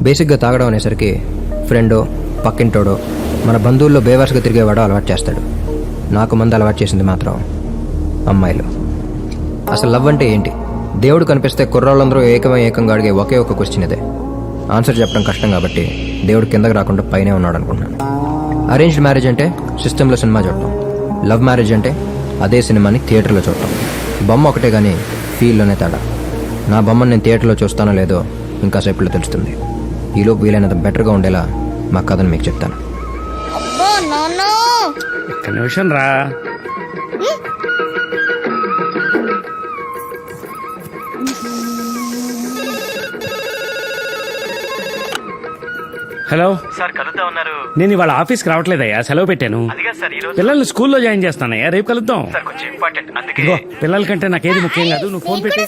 బేసిక్గా తాగడం అనేసరికి ఫ్రెండో పక్కింటోడో మన బంధువుల్లో బేవర్స్గా తిరిగేవాడో అలవాటు చేస్తాడు. నాకు మందు అలవాటు చేసింది మాత్రం అమ్మాయిలు. అసలు లవ్ అంటే ఏంటి? దేవుడు కనిపిస్తే కుర్రాళ్ళందరూ ఏకంగా అడిగే ఒకే ఒక క్వశ్చన్ ఇదే. ఆన్సర్ చెప్పడం కష్టం కాబట్టి దేవుడు కిందకి రాకుండా పైనే ఉన్నాడు అనుకుంటున్నాను. అరేంజ్డ్ మ్యారేజ్ అంటే సిస్టంలో సినిమా చూడటం, లవ్ మ్యారేజ్ అంటే అదే సినిమాని థియేటర్లో చూడటం. బొమ్మ ఒకటే కానీ ఫీల్లోనే తేడా. నా బొమ్మను నేను థియేటర్లో చూస్తానో లేదో ఇంకా సేపట్లో తెలుస్తుంది. ఈలోపు వీలైనంత బెటర్గా ఉండేలా మా కథను మీకు చెప్తాను. ఒక్క నిమిషం రా. హలో సార్, కలుద్దాం ఉన్నారు. నేను ఇవాళ ఆఫీస్కి రావట్లేదయ్యా, సెలవు పెట్టాను. అదిగా సార్, ఈ రోజు పిల్లల్ని స్కూల్లో జాయిన్ చేస్తానయ్యా, రేపు కలుద్దాం. సార్ కొంచెం ఇంపార్టెంట్, అందుకే. ఇదిగో, పిల్లల కంటే నాకేది ముఖ్యం కాదు, నువ్వు ఫోన్ పెట్టి.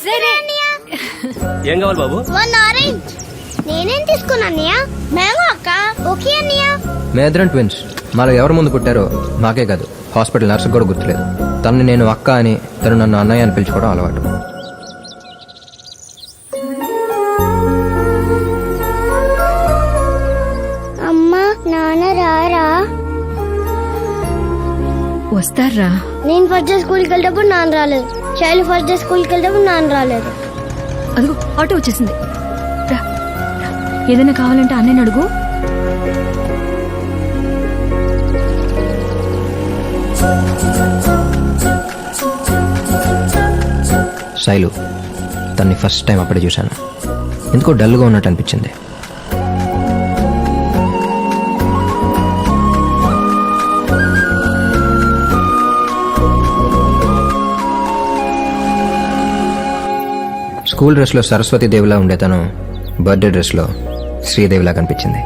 ఏం కావాలి బాబు? One orange. నేనేం తీసుకున్నా అన్నయ్య? మ్యాంగో అక్క. ఓకే అన్నయ్య. మేద్రన్ ట్విన్స్. మాలో ఎవరు ముందు పుట్టారో మాకే కాదు, హాస్పిటల్ నర్సు కూడా గుర్తులేదు. తనని నేను అక్క అని, తను నన్ను అన్నయ్య అని పిలుచుకోవడం అలవాటు. అమ్మా నాన్న రారా? వస్తారా? నేను ఫస్ట్ డే స్కూల్కి వెళ్ళేటప్పుడు నాన్న రాలేదు. శైలు ఫస్ట్ డే స్కూల్కి వెళ్ళేటప్పుడు నాన్న రాలేదు. అదిగో ఆటో వచ్చేసింది. రా, రా. ఏదైనా కావాలంటే అన్నయ్యని అడుగు. శైలు. తన్ని ఫస్ట్ టైం అప్పుడే చూశాను. ఎందుకో డల్గా ఉన్నట్టు అనిపించింది. స్కూల్ డ్రెస్లో సరస్వతి దేవిలా ఉండే తను బర్త్డే డ్రెస్లో శ్రీదేవిలా కనిపించింది.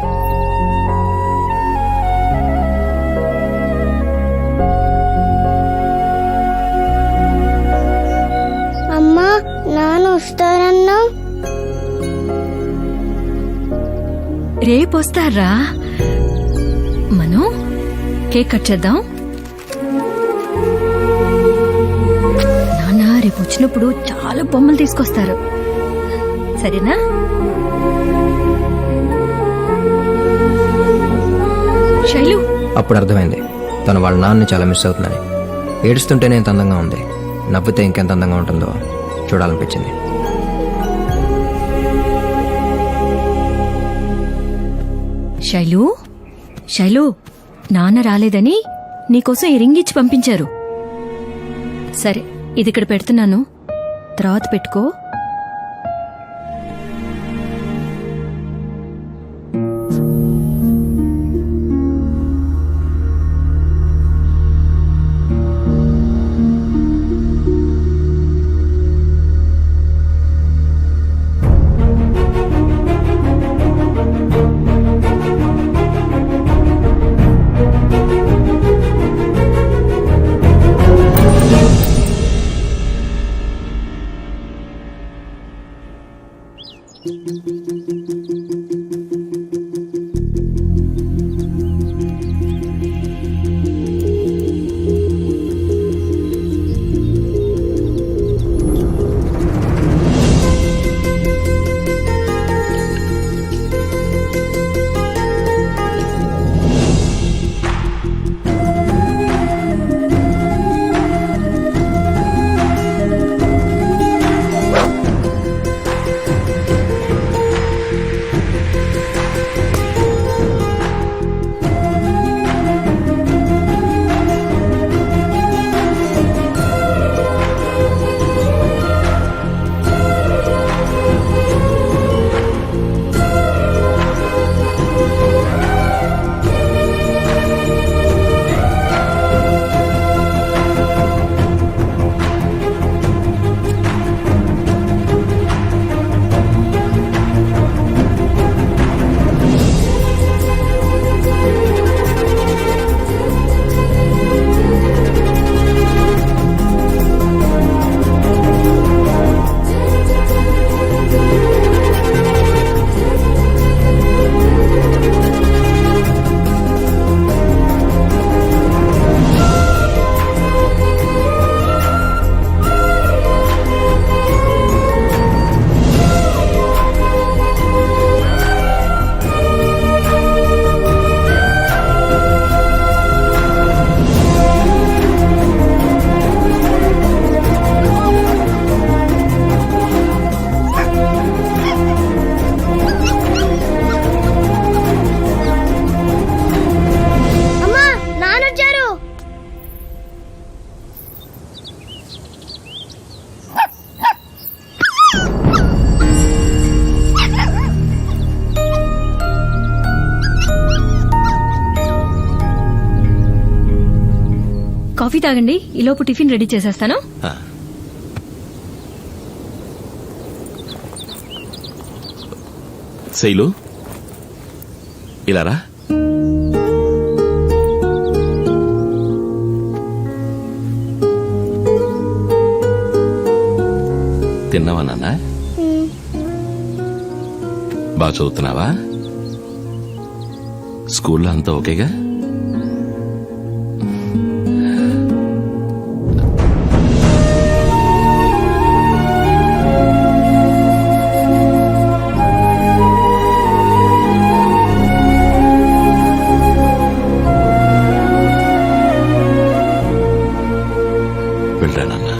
అమ్మా నాన్న వస్తారన్నా? రేపు వస్తారా? మనం కేక్ కట్ చేద్దాం. నాన్న రేపు వచ్చినప్పుడు చాలా బొమ్మలు తీసుకొస్తారు, సరేనా? శైలు. అప్పుడు అర్థమైంది తను వాళ్ళ నాన్నని చాలా మిస్ అవుతుందని. ఏడుస్తుంటేనే ఎంత అందంగా ఉంది, నవ్వితే ఇంకెంత అందంగా ఉంటుందో చూడాలనిపించింది. శైలు, శైలు, నాన్న రాలేదని నీకోసం ఈ రింగ్ ఇచ్చి పంపించారు. సరే, ఇది ఇక్కడ పెడుతున్నాను, తర్వాత పెట్టుకో. కాఫీ తాగండి, ఈలోపు టిఫిన్ రెడీ చేసేస్తాను. ఆ. శైలు ఇలా రా. తిన్నావా నాన్న? బాగా చదువుతున్నావా? స్కూల్లో అంతా ఓకేగా? వెళ్ళరా నాన్న.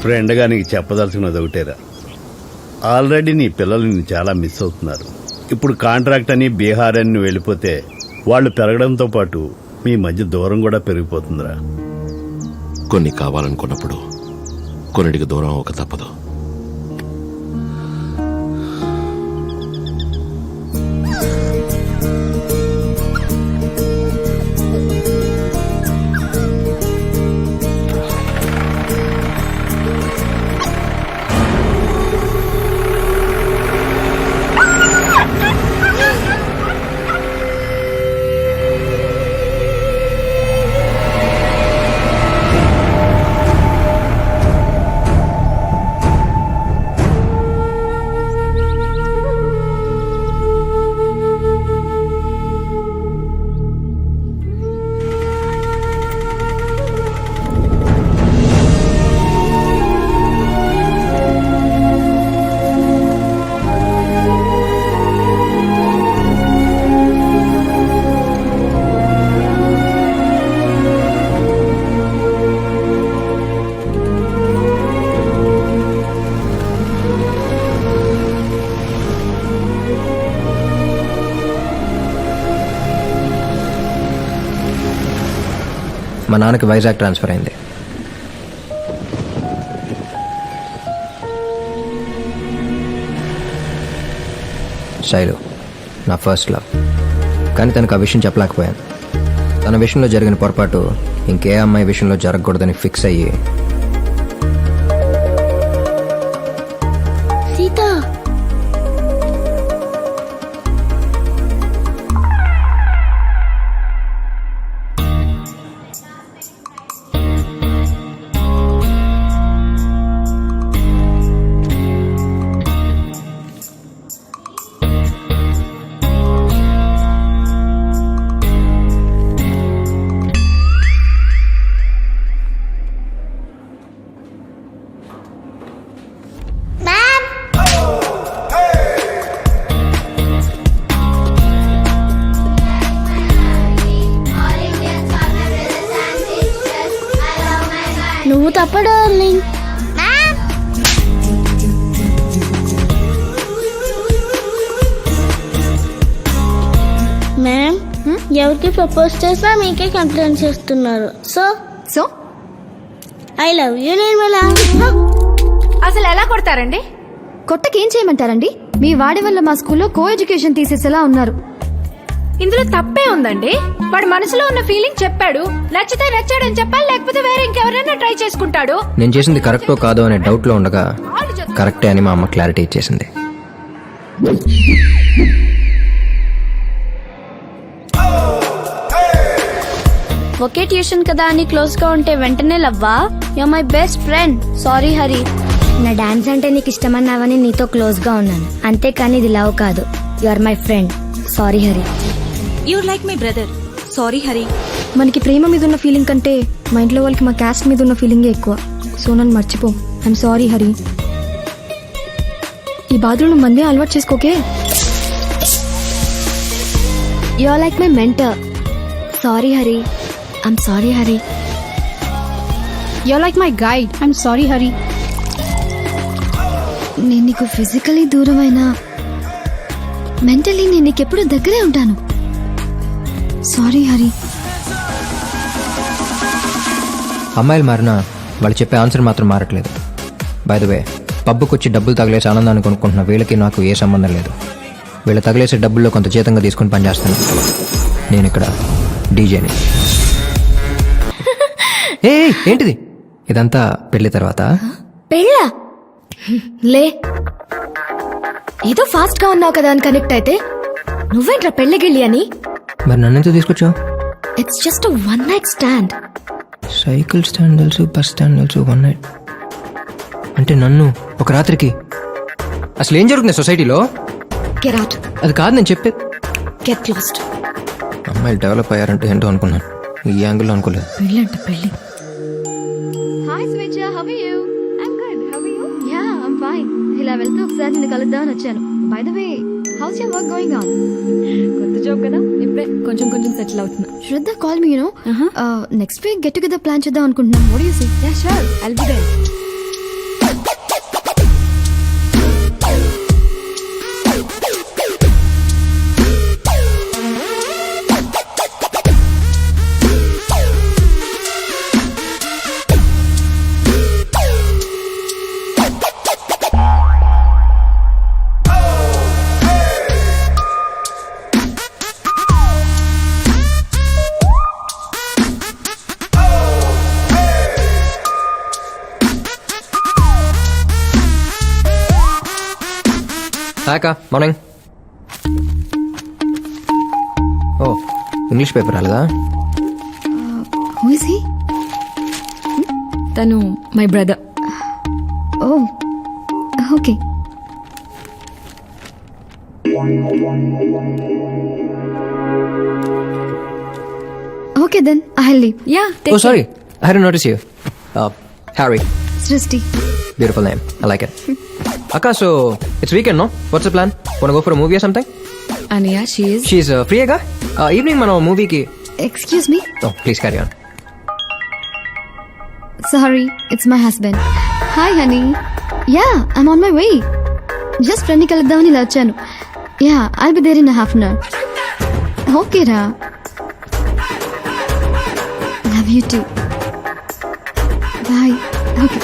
ఫ్రెండ్గా నీకు చెప్పదలుచుకున్నది ఒకటేరా, ఆల్రెడీ నీ పిల్లలు నిన్ను చాలా మిస్ అవుతున్నారు. ఇప్పుడు కాంట్రాక్ట్ అని బీహార్ అని నువ్వు వెళ్ళిపోతే వాళ్ళు పెరగడంతో పాటు మీ మధ్య దూరం కూడా పెరిగిపోతుందిరా. కొన్ని కావాలనుకున్నప్పుడు కొన్నిటికి దూరం ఒక తప్పదు. మా నాన్నకి వైజాగ్ ట్రాన్స్ఫర్ అయింది. శైలు నా ఫస్ట్ లవ్, కానీ తనకు ఆ విషయం చెప్పలేకపోయాను. తన విషయంలో జరిగిన పొరపాటు ఇంకే అమ్మాయి విషయంలో జరగకూడదని ఫిక్స్ అయ్యి సీత నువ్వు తప్ప డార్లింగ్. మ్యామ్, ఎవరికి ప్రపోజ్ చేసినా మీకే కంప్లైంట్ చేస్తున్నారు. So so I love you Nirmala. అసలు ఎలా కొడతారండి? కొట్టకేం చేయమంటారండి? మీ వాడి వల్ల మా స్కూల్లో కో ఎడ్యుకేషన్ తీసేసేలా ఉన్నారు. ఇందులో తప్పే ఉందండి. వాడు మనసులో ఉన్న ఫీలింగ్ చెప్పాడు. నచ్చితే నచ్చాడని చెప్పాలి, లేకపోతే వేరే ఇంకెవరైనా ట్రై చేసుకుంటాడు. నేను చేసింది కరెక్టో కాదో అనే డౌట్లో ఉండగా కరెక్టే అని మా అమ్మ క్లారిటీ ఇచ్చేసింది. ఒకే ట్యూషన్ కదా అని క్లోజ్ గా ఉంటే వెంటనే లవ్వా? You are my best friend. Sorry Hari. నా డాన్స్ అంటే నీకు ఇష్టమన్నావని నీతో క్లోజ్ గా ఉన్నాను, అంతేకాని ఇది లవ్ కాదు. You are my friend. Sorry Hari. You like my brother. Sorry Hari. మనకి ప్రేమ మీద ఉన్న ఫీలింగ్ కంటే మా ఇంట్లో వాళ్ళకి మా క్యాస్ట్ మీద ఉన్న ఫీలింగే ఎక్కువ. సో నన్ను మర్చిపో. I'm sorry Hari. ఈ బాధలు నువ్వు మందే అలవాటు చేసుకోకే. You are like my mentor. Sorry Hari. I'm sorry Hari. You like my guide. I'm sorry Hari. నేను నీకు ఫిజికలీ దూరమైనా మెంటలీ నేను నీకెప్పుడు దగ్గరే ఉంటాను. సారీ హరి. అమ్మాయిలు మారినా వాళ్ళు చెప్పే ఆన్సర్ మాత్రం మారట్లేదు. బై ద వే, పబ్బుకి వచ్చి డబ్బులు తగిలేసి ఆనందాన్ని కొనుక్కుంటున్న వీళ్ళకి నాకు ఏ సంబంధం లేదు. వీళ్ళు తగిలేసే డబ్బుల్లో కొంత జీతంగా తీసుకుని పనిచేస్తాను. నేను ఇక్కడ డీజేని. ఏ ఏంటిది ఇదంతా పెళ్లి తర్వాత? పెళ్ళా? లే, ఏదో ఫాస్ట్ గా ఉన్నావు కదా అని కనెక్ట్ అయితే నువ్వేంట్రా పెళ్ళగిళ్ళి అని. మరి నన్ను ఎందుకు తీసుకొచ్చావు? It's just one night stand. Cycle stand తెలుసు, బస్ స్టాండ్ తెలుసు, వన్ నైట్ అంటే నన్ను ఒక రాత్రికి. అసలు ఏం జరుగుతుంది సొసైటీలో? Get out. అది కాదు నేను చెప్పేది. Get lost. అమ్మాయిలు డెవలప్ అయ్యారంటే ఏంటో అనుకున్నాను, ఈ యాంగిల్లో అనుకోలేదు. పెళ్ళి అంటే పెళ్ళి. Hi Swecha, how are you? I am good, how are you? Yeah, I am fine. ఇలా వెళ్తూ ఒకసారి నిన్ను కలుద్దామని వచ్చాను. By the way, how's your work going on? కొత్త జాబ్ కదా, ఇప్పుడే కొంచెం కొంచెం సెటిల్ అవుతున్నా. Shraddha call me, you know. Next week get together plan చేద్దాం అనుకుంటున్నాం. What do you say? Yeah sure, I will be there. Hi అక్క, మార్నింగ్. ఓ, ఇంగ్లీష్ పేపర్ రాలేదా? Who is he? తను my brother. Oh, okay. Okay then I will leave. Yeah, oh sorry, I had notice you. Harry. Srishti. Beautiful name. I like it. Akka, so it's weekend, no? What's the plan? Wanna go for a movie or something? అనియా, she is. She's free, aga? Evening, మనం మూవీకి. Excuse me. Oh, please carry on. Sorry, it's my husband. Hi honey. Yeah, I'm on my way. Just ఫ్రెండ్ని కలుద్దామని ఇలా వచ్చాను. Yeah, I'll be there in half an hour. Okay రా. Love you too. Bye. Okay.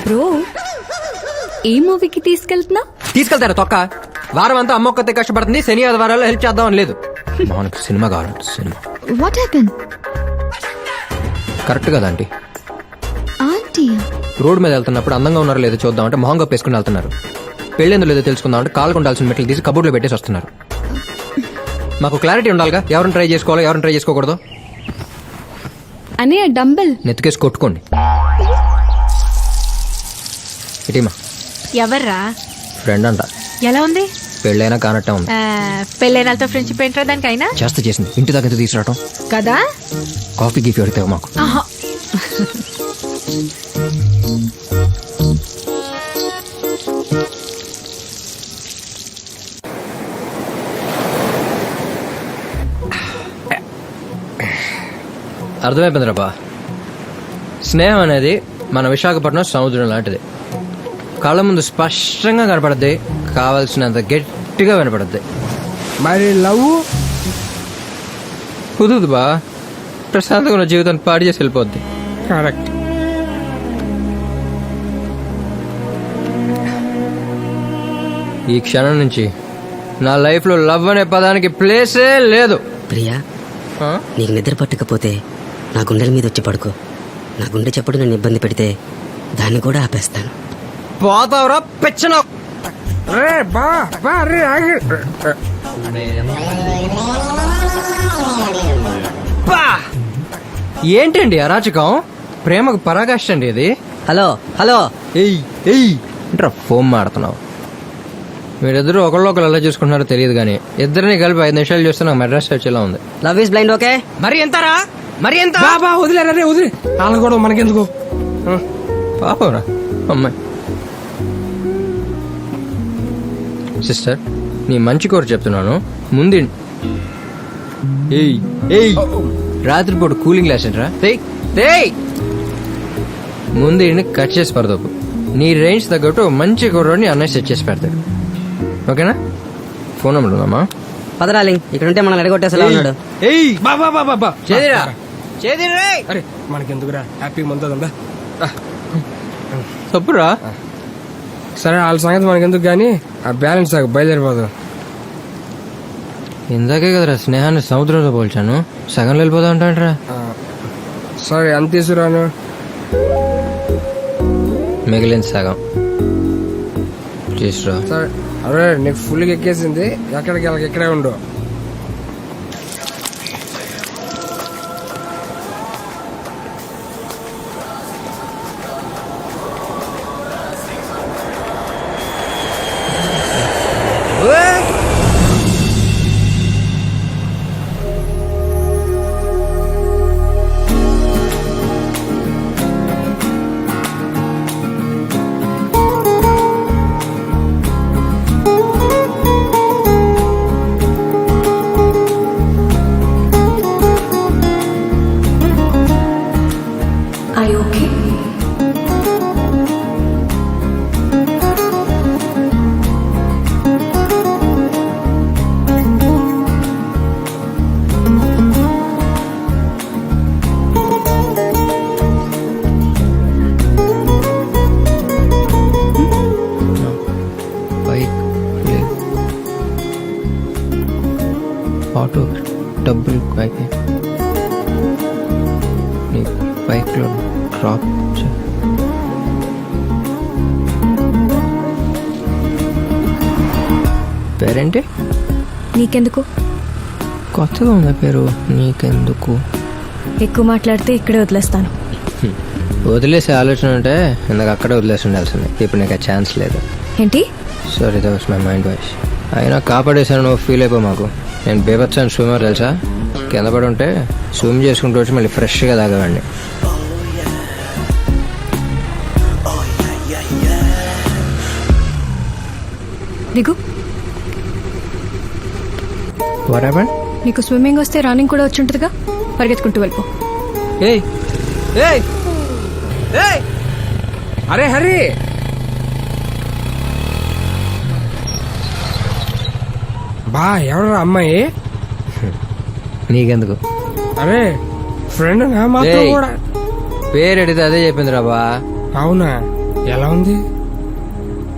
Bro, ఏ మూవీకి తీసుకెళ్తున్నా? తీసుకెళ్తారా తొక్క? వారం అంతా అమ్మ ఒక్కతే కష్టపడుతుంది, శని ఆదివారాల్లో హెల్ప్ చేద్దామని లేదు. మనకు సినిమా కావాలంట, సినిమా. What happen? కరెక్ట్ కదా ఆంటీ? ఆంటీ? రోడ్ మీద వెళ్తున్నప్పుడు అందంగా ఉన్నారో లేదో చూద్దామంటే మొహం కప్పేసుకుని వెళ్తున్నారు. పెళ్ళేందో లేదో తెలుసుకుందామంటే కాళ్ళకు ఉండాల్సిన మెట్లు తీసి కబోర్డ్లో పెట్టేసి వస్తున్నారు. మాకు క్లారిటీ ఉండాలిగా, ఎవరిని ట్రై చేసుకోవాలో ఎవరిని ట్రై చేసుకోకూడదు. అనే డంబెల్ నెత్తికేసి కొట్టుకోండి. ఇటీమా ఎవర్రా? ఫ్రెండ్ అంట. ఎలా ఉంది? పెళ్ళైనా కానట్టే ఉంది. పెళ్ళైనాలతో ఫ్రెండ్షిప్ ఏంట్రా దానికైనా? చేసింది ఇంటి దాకా ఎంత తీసుకురావటం కదా. కాఫీ గీఫీ అడితే మాకు. అర్థమైపోయింది రాబా. స్నేహం అనేది మన విశాఖపట్నం సముద్రం లాంటిది. కళ్ళ ముందు స్పష్టంగా కనపడద్ది, కావాల్సినంత గట్టిగా వినపడద్ది. మరి లవ్ కుదురుదు బా, ప్రశాంతంగా ఉన్న జీవితాన్ని పాడు చేసి వెళ్ళిపోద్ది. కరెక్ట్. ఈ క్షణం నుంచి నా లైఫ్ లో లవ్ అనే పదానికి ప్లేసే లేదు. ప్రియా, ఆ? నీకు నిద్ర పట్టకపోతే నా గుండెల మీద వచ్చి పడుకో. నా గుండె చప్పుడు నన్ను ఇబ్బంది పెడితే దాన్ని కూడా ఆపేస్తాను. పోతావురా పెచ్చన. ఏంటండి అరాచకం? ప్రేమకు పరాకాష్ట అండి ఇది. హలో హలో, ఎయ్ ఎయ్ అంటారా ఫోన్ మాడుతున్నావు. మీరిద్దరు ఒకళ్ళు ఎలా చూసుకుంటున్నారో తెలియదు కానీ ఇద్దరిని కలిపి 5 నిమిషాలు చూస్తే నాకు మెడ్రాస్ వచ్చేలా ఉంది. Love is blind. ఓకే, మరి ఎంతరా? మరి ఎంత? బాబా వదిలేరా రే, వదిలే. వాళ్ళని కూడా మనకెందుకు? పాపరా అమ్మాయి. సిస్టర్, నీ మంచి కోరు చెప్తున్నాను, ముందు ఏయ్ ఏయ్ రాత్రిపూట కూలింగ్ గ్లాస్ ఏంట్రా? ముందు కట్ చేసి పడదోపు. నీ రేంజ్ తగ్గట్టు మంచి కుర్రోడిని అన్నయ్య సెట్ చేసి పెడతాడు. ఓకేనా? ఫోన్ నెంబర్ ఉందమ్మా? పదరాలింగ్ ఇక్కడ ఉంటే మనం ఎడగొట్టేసేలా ఉన్నాడు. ఏయ్ బాబా బాబా బా చేదిరా చేదిరా అరే మనకెందుకురా హ్యాపీ ముందా తప్పురా. సరే వాళ్ళ సంగతి మనకెందుకు కానీ ఆ బ్యాలెన్స్ బయలుదేరిపోదు. ఇందాకే కదరా స్నేహాన్ని సముద్రంలో పోల్చాను, సగంలో వెళ్ళిపోతా ఉంటాంట్రా. సరే ఎంత తీసుకురాను? మిగిలిన సగం తీసురా. సరే అరే నీకు ఫుల్గా ఎక్కేసింది, ఎక్కడికి వెళ్ళక ఇక్కడే ఉండు. బైక్ లేదు, ఆటో డబ్బులు బైక్ నీ బైక్లో డ్రాప్ పేరేంటి? నీకెందుకు? కొత్తగా ఉందా పేరు? నీకెందుకు? ఎక్కువ మాట్లాడితే ఇక్కడే వదిలేస్తాను. వదిలేసే ఆలోచన ఉంటే ఇందాక అక్కడే వదిలేసి ఉండాల్సింది. ఇప్పుడు నీకు ఆ ఛాన్స్ లేదు. ఏంటి? Sorry, that was my mind voice. అయినా కాపాడేసాను, నువ్వు ఫీల్ అయిపో మాకు. నేను బేబత్సాను స్విమ్మర్ తెలుసా? కింద పడి ఉంటే స్విమ్ చేసుకుంటూ వచ్చి మళ్ళీ ఫ్రెష్గా తాగేవాడిని. దిగు. What happened? నీకు స్విమ్మింగ్ వస్తే రన్నింగ్ కూడా వచ్చి ఉంటుందిగా, పరిగెత్తుకుంటూ వెళ్ళిపో. ఏయ్ ఏయ్ ఏయ్, అరే హరి బా ఎవరు అమ్మాయి? నీకెందుకు? అరే ఫ్రెండ్ నా మాతో ఏయ్. కూడా. పేరు అడిగితే అదే చెప్పింది రా బా. అవునా? ఎలా ఉంది?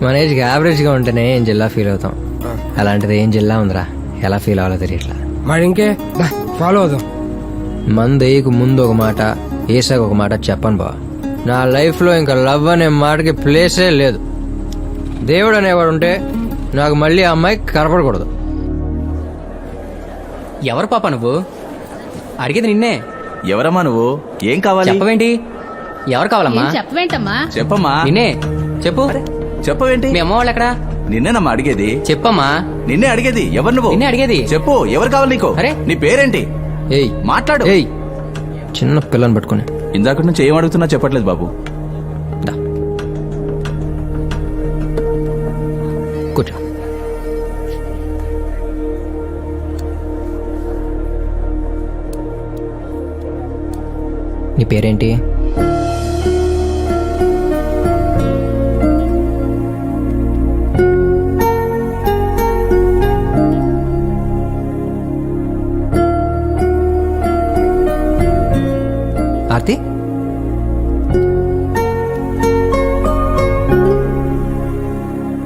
మన ఏజ్కి యావరేజ్గా ఉంటేనే ఏం జిల్లా ఫీల్ అవుతాం. అలాంటిది ఏం జిల్లా ఉందిరా, ఎలా ఫీల్ అవ్వాలో తెలియట్లా. మరి ఇంకే ఫాలో అవుదాం. మందు వేయకు ముందు ఒక మాట, వేసాక ఒక మాట చెప్పను బా. నా లైఫ్లో ఇంకా లవ్ అనే మాటకి ప్లేసే లేదు. దేవుడు అనేవాడు ఉంటే నాకు మళ్ళీ ఆ అమ్మాయి కనపడకూడదు. ఎవరు పాప నువ్వు? అడిగేది నిన్నే. ఎవరమ్మా నువ్వు? ఏం కావాలి? చెప్పవేంటి? ఎవరు కావాలమ్మా? చెప్పవేంటమ్మా? చెప్పమ్మా. నిన్నే చెప్పు. చెప్పవేంటి? మీ అమ్మ వాళ్ళు ఎక్కడా? నిన్నేనమ్మా అడిగేది. చెప్పమ్మా. నిన్నే అడిగేది. ఎవరు నువ్వు? నిన్నే అడిగేది. చెప్పు, ఎవరు కావాలి నీకు? అరే. నీ పేరేంటి? ఏయ్ మాట్లాడు. ఏయ్, చిన్న పిల్లని పట్టుకుని ఇందాక నుంచి ఏం అడుగుతున్నా చెప్పట్లేదు బాబు. దా కూర్చో. నీ పేరేంటి? ఆర్తి?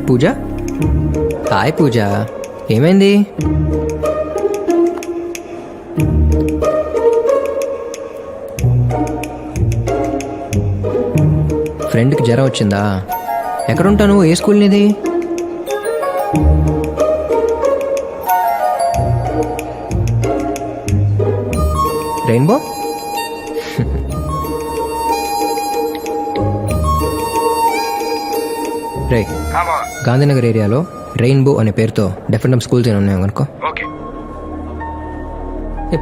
పూజ? హాయ్ పూజ, ఏమైంది? ఫ్రెండ్కి జ్వరం వచ్చిందా? ఎక్కడుంటాను? ఏ స్కూల్ నీది? రెయిన్బో? రే, గాంధీనగర్ ఏరియాలో రెయిన్బో అనే పేరుతో డెఫినెట్ స్కూల్స్ ఏమైనా ఉన్నాయో కనుకో.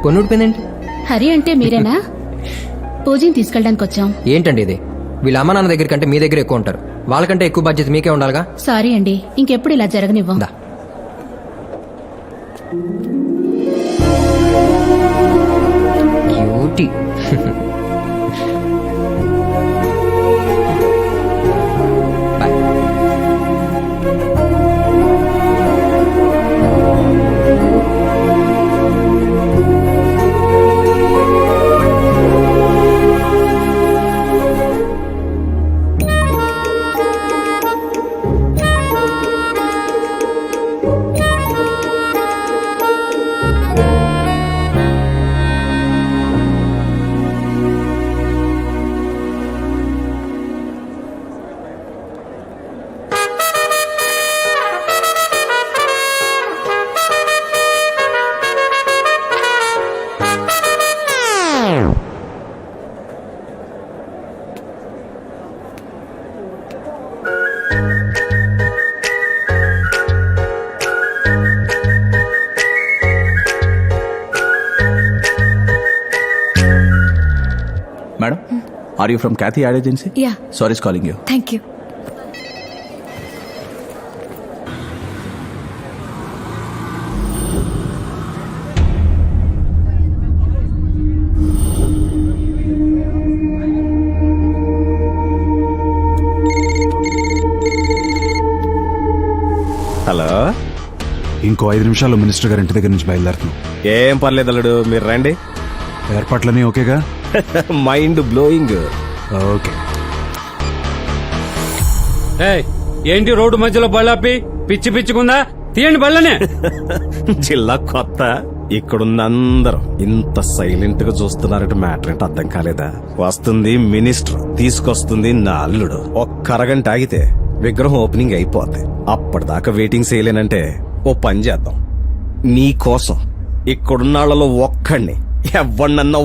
పొన్ను ఊడిపోయిందేంటి? హరి అంటే మీరేనా? పూజని తీసుకెళ్ళడానికి వచ్చాం. ఏంటండి ఇది? వీళ్ళ అమ్మ నాన్న దగ్గర కంటే మీ దగ్గర ఎక్కువ ఉంటారు. వాళ్ళకంటే ఎక్కువ బాధ్యత మీకే ఉండాలిగా. సారీ అండి, ఇంకెప్పుడు ఇలా జరగనివ్వం. దా. Cutie. Bye. Are you from Cathy ad agency? Yeah, sorry calling you. Thank you. Hello, ఇంకో 5 నిమిషాల్లో మినిస్టర్ గారి ఇంటి దగ్గర నుంచి బయలుదేరుతున్నాం. ఏం పర్లేదు అల్లుడు, మీరు రండి. ఏర్పాట్లన్నీ ఓకేగా? Mind blowing. ఓకే. ఏంటి రోడ్డు మధ్యలో బళ్ళాపి పిచ్చి పిచ్చుకుందా? తీయండి బళ్ళనే. జిల్లా కొత్త, ఇక్కడున్న అందరూ ఇంత సైలెంట్ గా చూస్తున్నారంటే మ్యాటర్ ఏంటో అర్థం కాలేదా? వస్తుంది మినిస్టర్, తీసుకొస్తుంది నా అల్లుడు. ఒక్క అరగంట ఆగితే విగ్రహం ఓపెనింగ్ అయిపోద్ది. అప్పటిదాకా వెయిటింగ్ చేయలేనంటే ఓ పని చేద్దాం. నీ కోసం ఇక్కడున్న వాళ్ళలో ఒక్కడిని, ఎవరినన్నా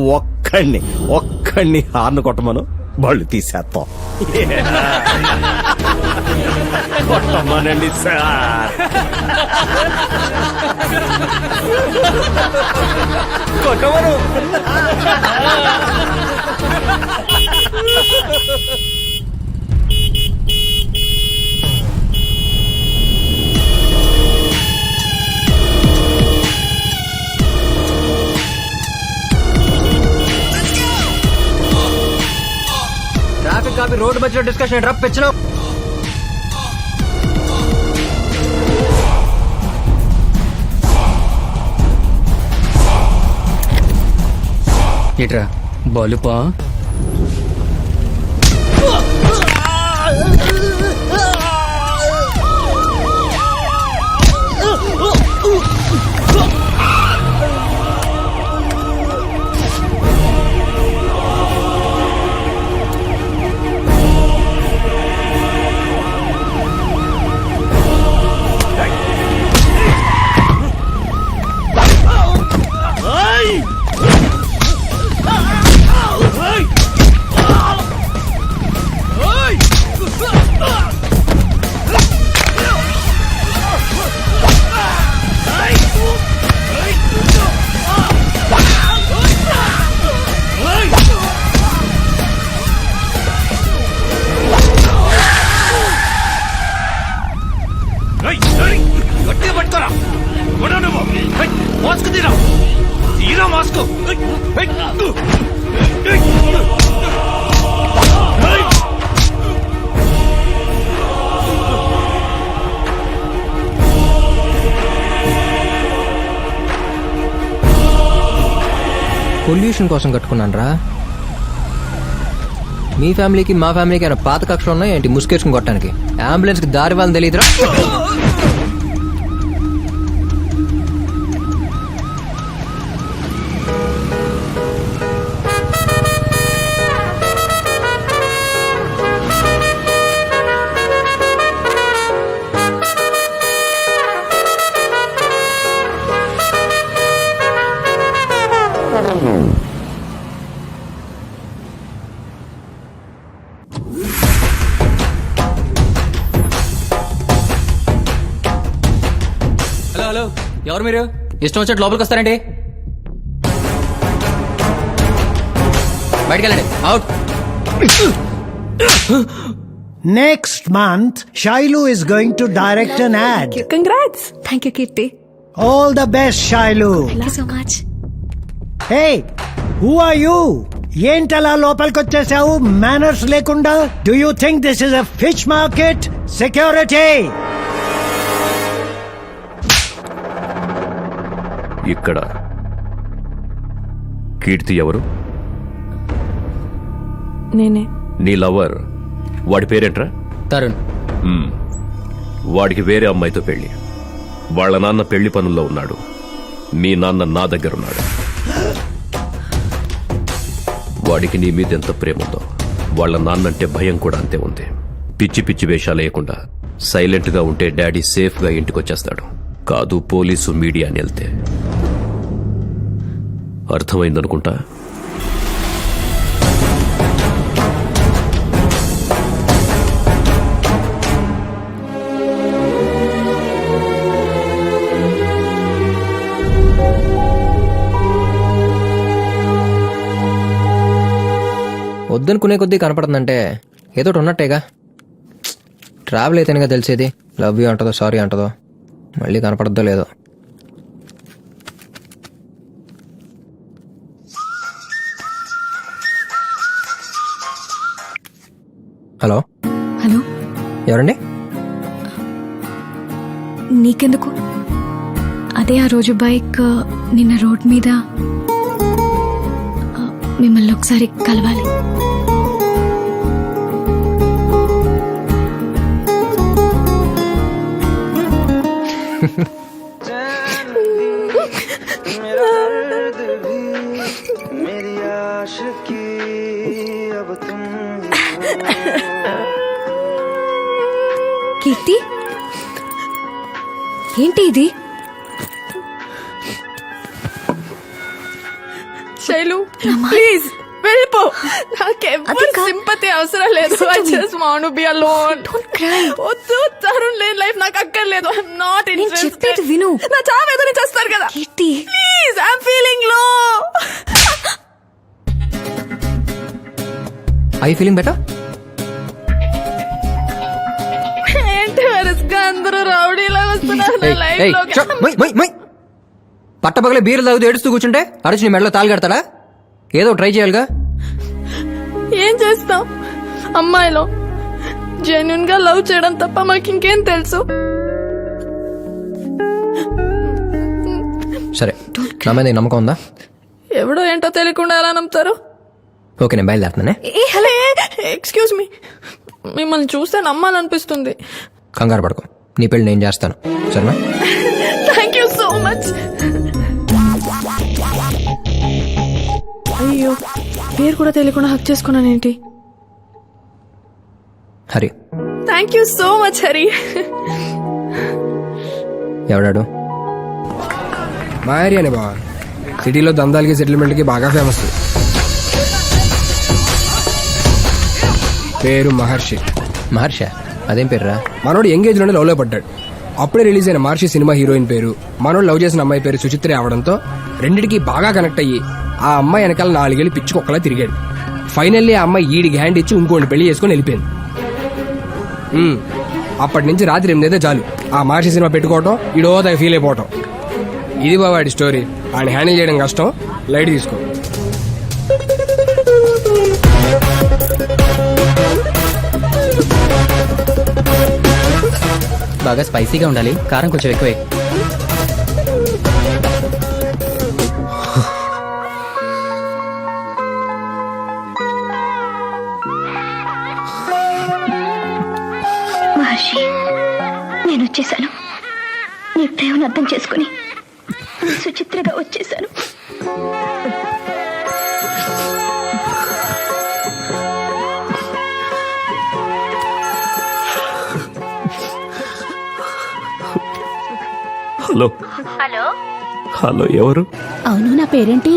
ఒక్కడిని హార్న్ కొట్టమను, బళ్ళు తీసేస్తాం. కొట్టమనండి సార్, కొట్టమను. ట్రాఫిక్ కాపీ రోడ్డు మధ్యలో డిస్కషన్ రప్పించను. ఏట్రా బలుపా? పొల్యూషన్ కోసం కట్టుకున్నాను రా. మీ ఫ్యామిలీకి మా ఫ్యామిలీకి అయినా పాత కక్షలు ఉన్నాయి ఏంటి ముసుకేసుకుని కొట్టడానికి? అంబులెన్స్ కి దారి వాళ్ళని తెలియదురా. హలో, ఎవరు మీరు? ఇష్టం వచ్చేట్టు లోపలికి వస్తారండి. బయటికి వెళ్ళండి, out. Next month, Shailu is going to direct an ad. Congrats. Thank you, Kirti. All the best, Shailu. Thank you so much. Hey, who are you? ఏంటలా లోపలికొచ్చేసావు మేనర్స్ లేకుండా? Do you think this is a fish market? Security! ఇక్కడ కీర్తి ఎవరు? నేనే. నీ lover, వాడి పేరేంట్రా? తరుణ్. వాడికి వేరే అమ్మాయితో పెళ్లి. వాళ్ళ నాన్న పెళ్లి పనుల్లో ఉన్నాడు. మీ నాన్న నా దగ్గరున్నాడు. వాడికి నీ మీద ఎంత ప్రేమ ఉందో వాళ్ళ నాన్నంటే భయం కూడా అంతే ఉంది. పిచ్చి పిచ్చి వేషాలు లేకుండా సైలెంట్ గా ఉంటే డాడీ సేఫ్ గా ఇంటికొచ్చేస్తాడు. కాదు పోలీసు మీడియా అని వెళ్తే. అర్థమైందనుకుంటా. వద్దనుకునే కొద్దీ కనపడుతుందంటే ఏదో ఒకటి ఉన్నట్టేగా. ట్రావెల్ అయితేనేగా తెలిసేది లవ్ యూ అంటదో సారీ అంటదో మళ్ళీ కనపడద్దో లేదో. హలో హలో, ఎవరండి? నీకెందుకు? అదే ఆ రోజు బైక్ నిన్న రోడ్ మీద మిమ్మల్ని ఒకసారి కలవాలి. కీర్తి, ఏంటి ఇది? శైలు ప్లీజ్ వెళ్ళిపో. నాకెవ్వరి సింపతి అవసరం లేదు. I just want to be alone. వద్దు తరుణ్ లేని లైఫ్ నాకు అక్కర్లేదు. I'm not interested. చెప్పేది విను. నా చావేదో నేను చేస్తారు కదా. Keerthi please, I'm feeling low. I feeling better? ఏంటి వరుసగా అందరూ రౌడీలా వస్తున్నారు నా లైఫ్ లో. పట్టపగలే బీర్లు తాగుతూ ఏడుస్తూ కూర్చుంటే అరచి నీ మెడలో తాళి కడతాడా? ఏదో ట్రై చేయాలిగా. ఏం చేస్తాం? అమ్మాయిలో జెన్యున్ గా లవ్ చేయడం తప్ప మాకు ఇంకేం తెలుసు? సరే, నా మీద నీకు నమ్మకం ఉందా? ఎవడో ఏంటో తెలియకుండా ఎలా నమ్ముతారు? ఓకే, నేను బయలుదేరుతున్నానే. ఎక్స్క్యూజ్ మీ, మిమ్మల్ని చూస్తే నమ్మాలనిపిస్తుంది. కంగారు పడుకో, నీ పెళ్లి నేను చేస్తాను, సరేనా? Thank you so much. అయ్యో, పేరు కూడా తెలియకుండా హక్ చేసుకున్నానేంటి? Hari. Thank you so much Hari. ఎవడాడు? మా ఏరియానే బావా. సిటీలో దందాలకి సెటిల్మెంట్కి బాగా ఫేమస్. పేరు మహర్షి. మహర్ష? అదేం పేరురా? మనోడు ఎంగేజ్ లోనే లవ్ లో పడ్డాడు. అప్పుడే రిలీజ్ అయిన మహర్షి సినిమా హీరోయిన్ పేరు, మనోడు లవ్ చేసిన అమ్మాయి పేరు సుచిత్రే అవడంతో రెండిటికి బాగా కనెక్ట్ అయ్యి ఆ అమ్మాయి వెనకాల 4 ఏళ్ళు పిచ్చుకొక్కలా తిరిగాడు. ఫైనల్లీ ఆ అమ్మాయి ఈడికి హ్యాండ్ ఇచ్చి ఇంకోటి పెళ్లి చేసుకుని వెళ్ళిపోయింది. అప్పటి నుంచి రాత్రి 8 అయితే చాలు ఆ మహర్షి సినిమా పెట్టుకోవటం, ఈడో తగ్గ ఫీల్ అయిపోవటం. ఇది బావాడి స్టోరీ. ఆయన హ్యాండిల్ చేయడం కష్టం, లైట్ తీసుకో. బాగా స్పైసీగా ఉండాలి, కారం కొంచెం ఎక్కువే. మహర్షి, నేను వచ్చేసాను. నీ ప్రేమను అర్థం చేసుకుని సుచిత్రగా వచ్చేసాను. హలో హలో హలో, ఎవరు? అవును, నా పేరేంటి?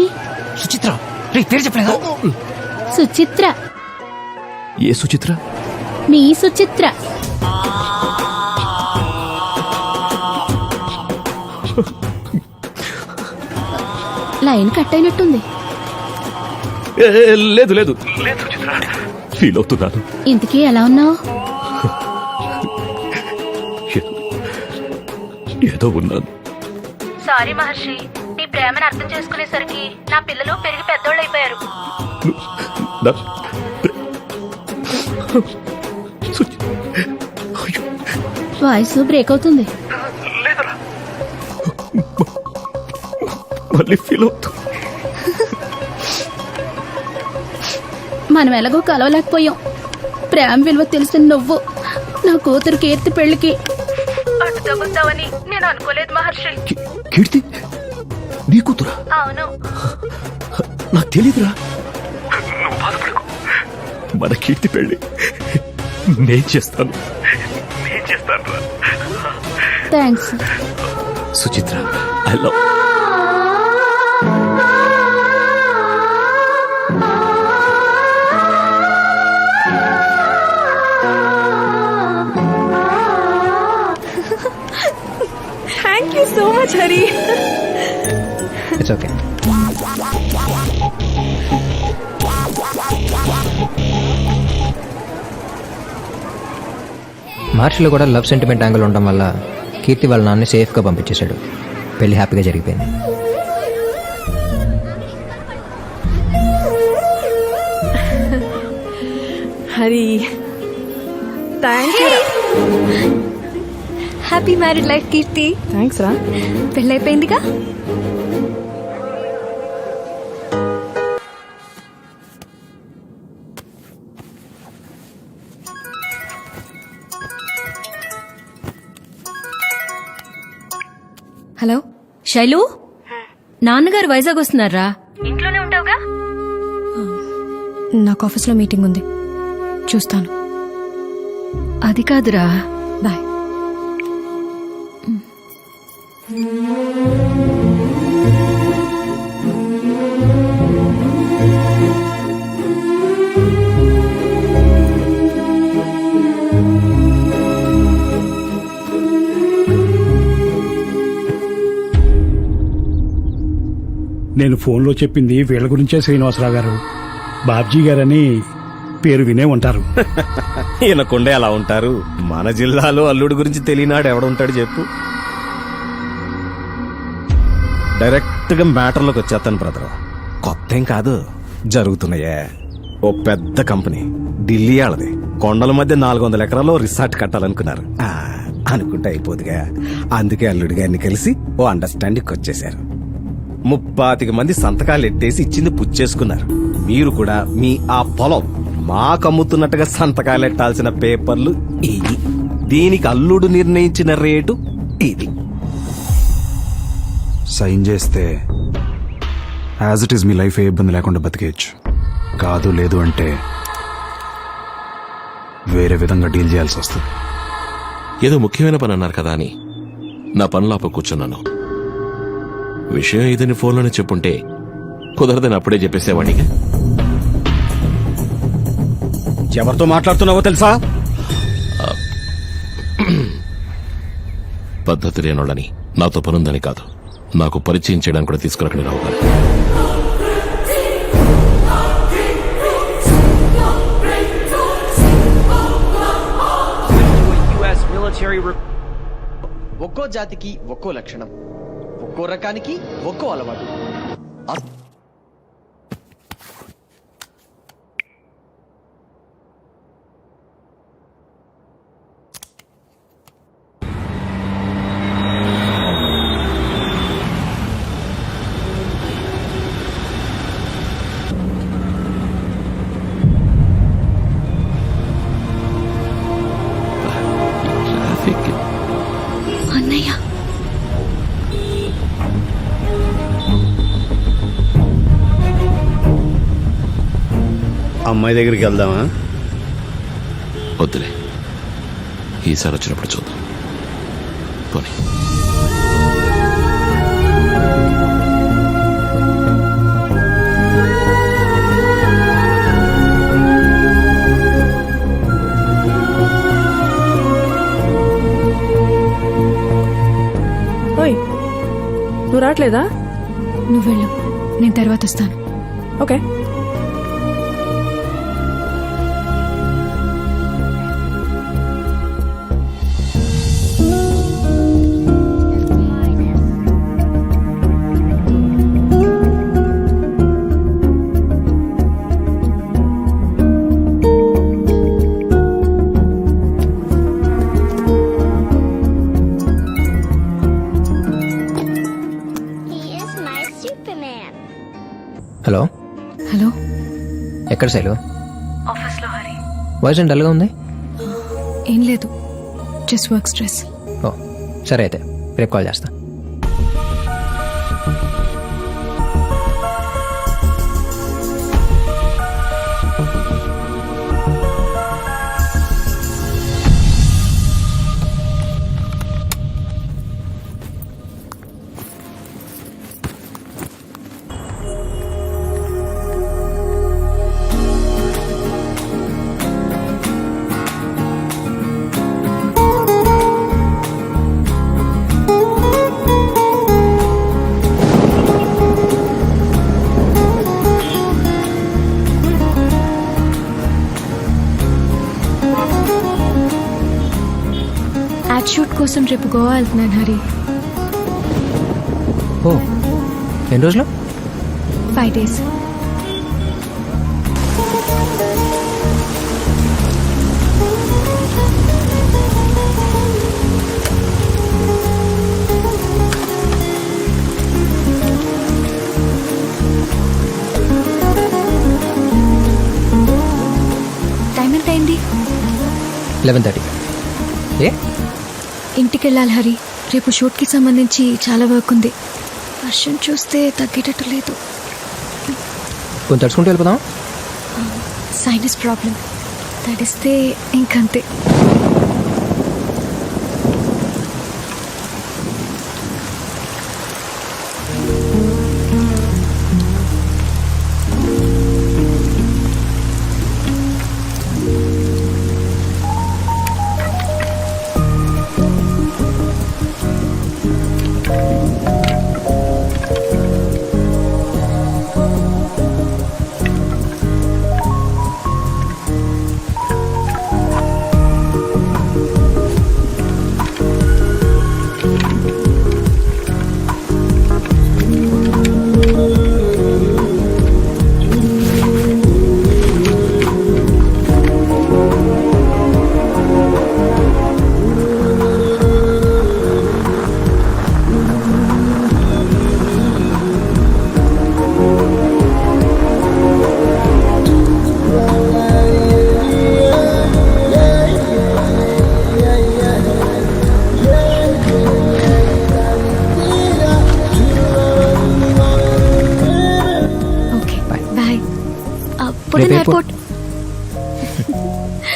సుచిత్ర. పేరు చెప్పలేదు. సుచిత్ర. ఏ సుచిత్ర? మీ సుచిత్ర. లైన్ కట్ అయినట్టుంది. లేదు లేదు, ఫీల్ అవుతున్నాను. ఇంతకీ ఎలా ఉన్నావు? ఏదో ఉన్నాను. సారీ మహర్షి, నీ ప్రేమను అర్థం చేసుకునేసరికి నా పిల్లలు పెరిగి పెద్దోళ్ళు అయిపోయారు. వాయిస్ బ్రేక్ అవుతుంది. మళ్ళీ ఫీల్ అవుతూ. మనం ఎలాగో కలవలేకపోయాం. ప్రేమ విలువ తెలిసిన నువ్వు నా కూతురు కీర్తి పెళ్లికి అడ్డు తగ్గుతావని నేను అనుకోలేదు మహర్షి. కీర్తి నీ కూతురా? అవును. నాకు తెలీదురా. మన కీర్తి పెళ్లి నేను చేస్తాను. Thanks Suchitra. I love. Thank you so much Hari. It's okay. మార్చిలో కూడా లవ్ సెంటిమెంట్ యాంగిల్ ఉండడం వల్ల కీర్తి వాళ్ళ నాన్ని సేఫ్గా పంపించేశాడు. పెళ్లి హ్యాపీగా జరిగిపోయింది. Hari thank you. Happy married life Keerthi. Thanks రా. పెళ్ళైపోయిందిగా. హలో శైలు, నాన్నగారు వైజాగ్ వస్తున్నారా? ఇంట్లోనే ఉంటావుగా. నాకు ఆఫీస్లో మీటింగ్ ఉంది, చూస్తాను. అది కాదురా. బాయ్. నేను ఫోన్లో చెప్పింది వీళ్ళ గురించే శ్రీనివాసరావు గారు. బాబ్జీ గారని పేరు వినే ఉంటారు. ఈయనకుండే అలా ఉంటారు. మన జిల్లాలో అల్లుడి గురించి తెలియనాడు ఎవడుంటాడు చెప్పు. డైరెక్ట్ గా మ్యాటర్లోకి వచ్చేస్తాను బ్రదర్. కొత్త ఏం కాదు, జరుగుతున్నాయే. ఓ పెద్ద కంపెనీ ఢిల్లీ వాళ్ళది. కొండల మధ్య 400 ఎకరాల్లో రిసార్ట్ కట్టాలనుకున్నారు. అనుకుంటే అయిపోదుగా. అందుకే అల్లుడి గారిని కలిసి ఓ అండర్స్టాండింగ్ వచ్చేశారు. 35 మంది సంతకాలు ఎట్టేసి ఇచ్చింది పుచ్చేసుకున్నారు. మీరు కూడా మీ ఆ పొలం మాకు అమ్ముతున్నట్టుగా సంతకాలు ఎట్టాల్సిన పేపర్లు ఇవి. దీనికి అల్లుడు నిర్ణయించిన రేటు ఇది. సైన్ చేస్తే యాజ్ ఇట్ ఈస్ మీ లైఫ్ ఏ ఇబ్బంది లేకుండా బతికేయచ్చు. కాదు లేదు అంటే వేరే విధంగా డీల్ చేయాల్సి వస్తుంది. ఏదో ముఖ్యమైన పని అన్నారు కదా అని నా పనులాప కూర్చున్నాను. విషయం ఏదని ఫోన్లోనే చెప్పుంటే కుదరదని అప్పుడే చెప్పేసేవాడిగా. ఎవరితో మాట్లాడుతున్నావో తెలుసా? పద్ధతి లేనోళ్ళని, నాతో పనుందని కాదు, నాకు పరిచయం చేయడానికి కూడా తీసుకురాకని రావు గారు. ఒక్కో జాతికి ఒక్కో లక్షణం, ఒక్కో రకానికి ఒక్కో అలవాటు. అన్నయ్య, అమ్మాయి దగ్గరికి వెళ్దామా? వద్దులే, ఈసారి వచ్చినప్పుడు చూద్దాం. పోనీ. ఓయ్, నువ్వు రావట్లేదా? నువ్వు వెళ్ళు, నేను తర్వాత వస్తాను. ఓకే. హలో హలో, ఎక్కడ శైలు? ఆఫీస్లో హరి. వాయిస్ డల్గా ఉంది. ఏం లేదు, జస్ట్ వర్క్ స్ట్రెస్. ఓ సరే, అయితే రేపు కాల్ చేస్తా. కోసం రేపు గోవా వెళ్తున్నాను హరి. ఓ ఎన్ని రోజులు? 5 days. టైం ఎంత అయింది? 11:30. ఏ ఇంటికి వెళ్ళాలి హరి. రేపు షూట్కి సంబంధించి చాలా వర్క్ ఉంది. వర్షం చూస్తే తగ్గేటట్టు లేదు. కొంచెం తడుచుకుంటూ వెళ్ళిపోదాం. సైనస్ ప్రాబ్లం, తడిస్తే ఇంకంతే. పొద్దున్న ఎయిర్పోర్ట్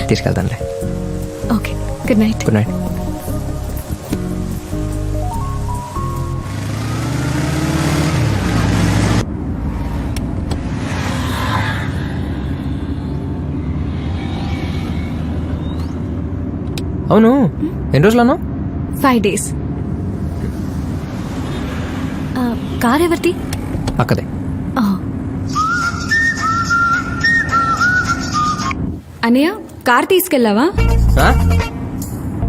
తీసుకెళ్తానులే. Okay, good night. Good night. అవును, ఎన్ని రోజులు అన్నావు? 5 days. కార్ ఎవరిది? అక్కదే. అనయ్య, కార్ తీసుకెళ్ళావా?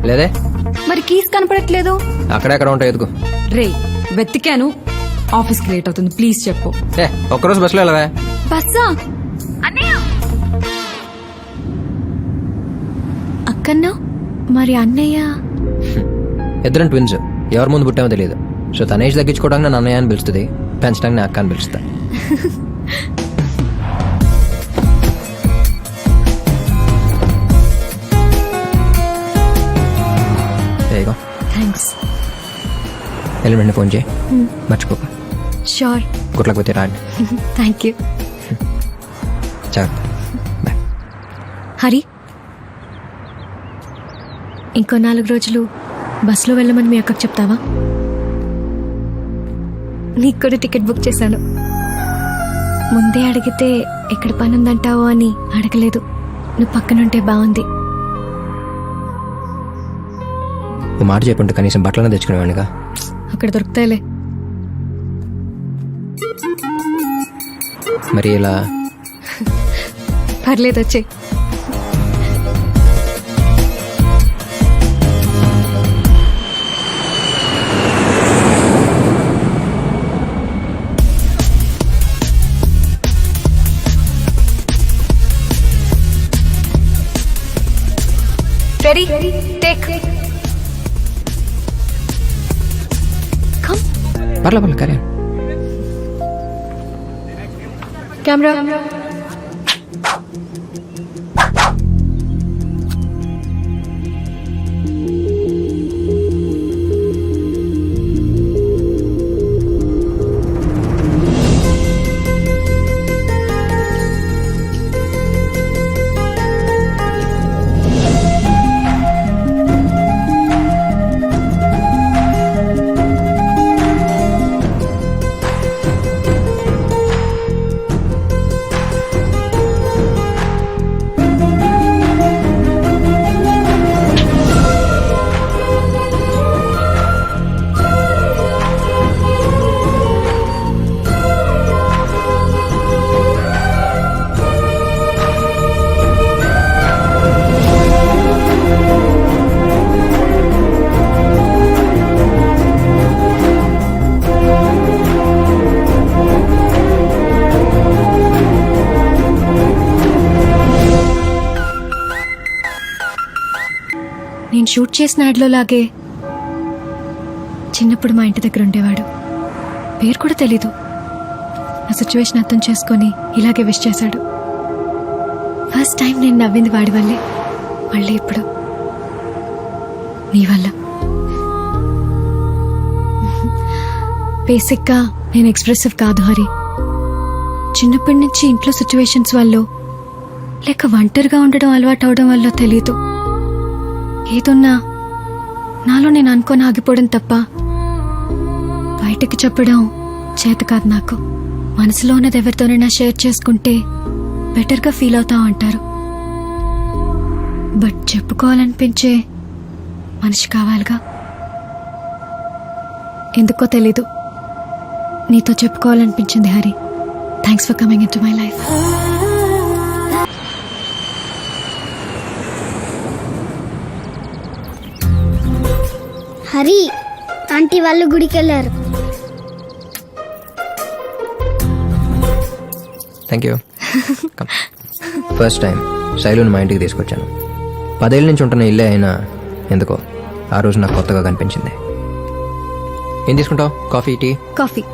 లేదే. మరి కీస్ కనపడట్లేదు. అక్కడెక్కడ ఉంటాయి, ఎదుగు. రే, వెతికాను. ఆఫీస్కి లేట్ అవుతుంది, ప్లీజ్ చెప్పు. ఒక్కరోజు బస్సులో వెళ్ళవా? బస్సా? అక్కన్నా మరి అన్నయ్య? ఇద్దరం ట్విన్స్, ఎవరి ముందు పుట్టామో తెలియదు. సో తన ఏజ్ తగ్గించుకోవడానికి నన్ను అన్నయ్య అని పిలుస్తుంది, పెంచడానికి నా అక్క అని పిలుస్తా. థ్యాంక్స్. ఎలిమెంట్ ఫోన్ చేయి, మర్చిపోక. షూర్. గుట్లకు పోతే రాండి. Thank you. జాగ్రత్త. బాయ్. హరి, ఇంకో 4 రోజులు బస్సులో వెళ్ళమని మీ అక్కకు చెప్తావా? నీకు కూడా టికెట్ బుక్ చేశాను. ముందే అడిగితే ఎక్కడ పని ఉందంటావో అని అడగలేదు. నువ్వు పక్కనుంటే బాగుంది. ఓ మాట చెప్పుంటే కనీసం బట్టలనే తెచ్చుకునేవాడిగా. అక్కడ దొరుకుతాయిలే. మరి ఇలా పర్లేదు, వచ్చే. Ready, take. పర్లే కరే. కెమెరా. నేను షూట్ చేసిన యాడ్లో లాగే చిన్నప్పుడు మా ఇంటి దగ్గర ఉండేవాడు. పేరు కూడా తెలీదు. నా సిచ్యువేషన్ అర్థం చేసుకొని ఇలాగే విష్ చేశాడు. ఫస్ట్ టైం నేను నవ్వింది వాడి వల్లే. మళ్ళీ ఇప్పుడు నీ వల్ల. బేసిక్గా నేను ఎక్స్ప్రెసివ్ కాదు హరి. చిన్నప్పటి నుంచి ఇంట్లో సిచ్యువేషన్స్ వల్ల లేక ఒంటరిగా ఉండడం అలవాటు అవడం వల్ల తెలీదు. ఏదున్నా నాలో నేను అనుకొని ఆగిపోవడం తప్ప బయటకి చెప్పడం చేత కాదు నాకు. మనసులో ఉన్నది ఎవరితోనైనా షేర్ చేసుకుంటే బెటర్గా ఫీల్ అవుతా అంటారు. బట్ చెప్పుకోవాలనిపించే మనిషి కావాలిగా. ఎందుకో తెలీదు నీతో చెప్పుకోవాలనిపించింది Hari. Thanks for coming in to my life. Hari aunty వాళ్ళు గుడికి వెళ్ళారు. Thank you. ఫస్ట్ టైం శైలుని మా ఇంటికి తీసుకొచ్చాను. 10 ఏళ్ళ నుంచి ఉంటున్న ఇల్లే అయినా ఎందుకో ఆ రోజు నాకు కొత్తగా కనిపించింది. ఏం తీసుకుంటావు? Coffee, tea? కాఫీ.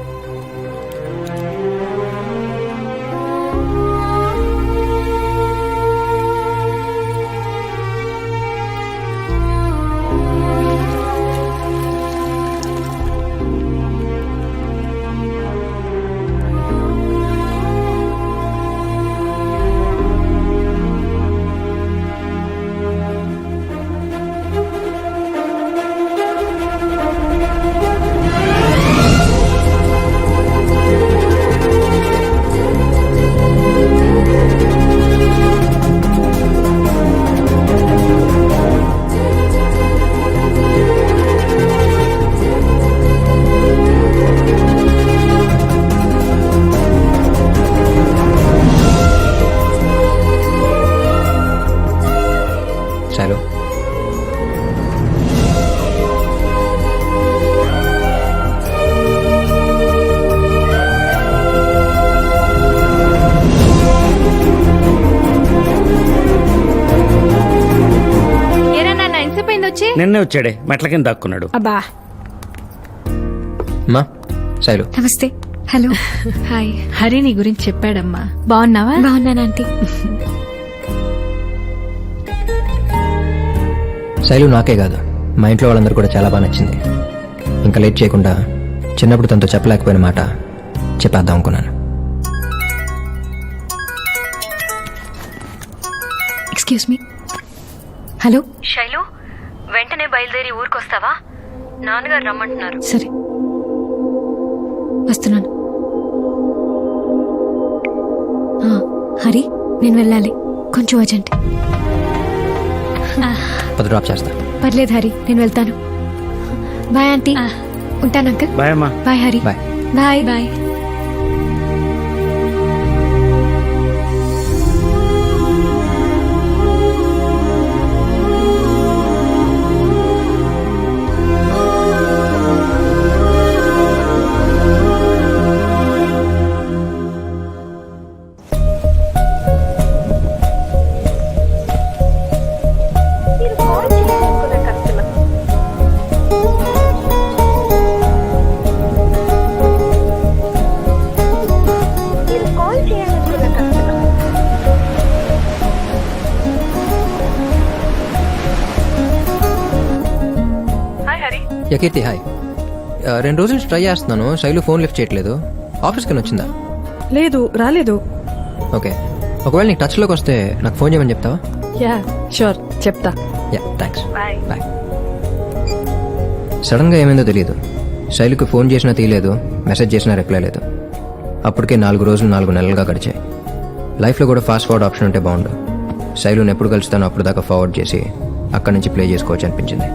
శైలు, ఏరా నాన్న ఎంతసేపు వచ్చి? నిన్నే వచ్చాడే, మెట్ల కింద దాక్కున్నాడు. అబ్బా. మా శైలు. నమస్తే. హలో. హాయ్. హరి నీ గురించి చెప్పాడమ్మా. బాగున్నావా? బాగున్నాను ఆంటీ. శైలు నాకే కాదు, మా ఇంట్లో వాళ్ళందరూ కూడా చాలా బాగా నచ్చింది. ఇంకా లేట్ చేయకుండా చిన్నప్పుడు తనతో చెప్పలేకపోయిన మాట చెప్పేద్దాం అనుకున్నాను. Excuse me. హలో శైలు, వెంటనే బయలుదేరి ఊరికొస్తావా? నాన్నగారు రమ్మంటున్నారు. సరే వస్తున్నాను. హరి నేను వెళ్ళాలి, కొంచెం అర్జెంట్. డ్రాప్ చేస్తా. పర్లేదు హరి, నేను వెళ్తాను. Bye aunty. ఉంటాను అంకుల్. బాయ్ అమ్మా. Bye Hari. Bye. Bye bye. Keerthi hi. 2 రోజుల నుంచి ట్రై చేస్తున్నాను. శైలు ఫోన్ లిఫ్ట్ చేయట్లేదు. ఆఫీస్కి వచ్చిందా? లేదు, రాలేదు. ఓకే, ఒకవేళ నీకు టచ్లోకి వస్తే నాకు ఫోన్ చేయమని చెప్తావా? యా షూర్, చెప్తా. Yeah thanks. బాయ్. సడన్గా ఏమైందో తెలియదు. శైలుకి ఫోన్ చేసినా తీయలేదు, మెసేజ్ చేసినా రిప్లై లేదు. అప్పటికే 4 రోజులు 4 నెలలుగా గడిచాయి. లైఫ్లో కూడా ఫాస్ట్ ఫార్వర్డ్ ఆప్షన్ ఉంటే బాగుండు. శైలుని ఎప్పుడు కలుస్తానో అప్పుడు దాకా ఫార్వర్డ్ చేసి అక్కడి నుంచి ప్లే చేసుకోవచ్చు అనిపించింది.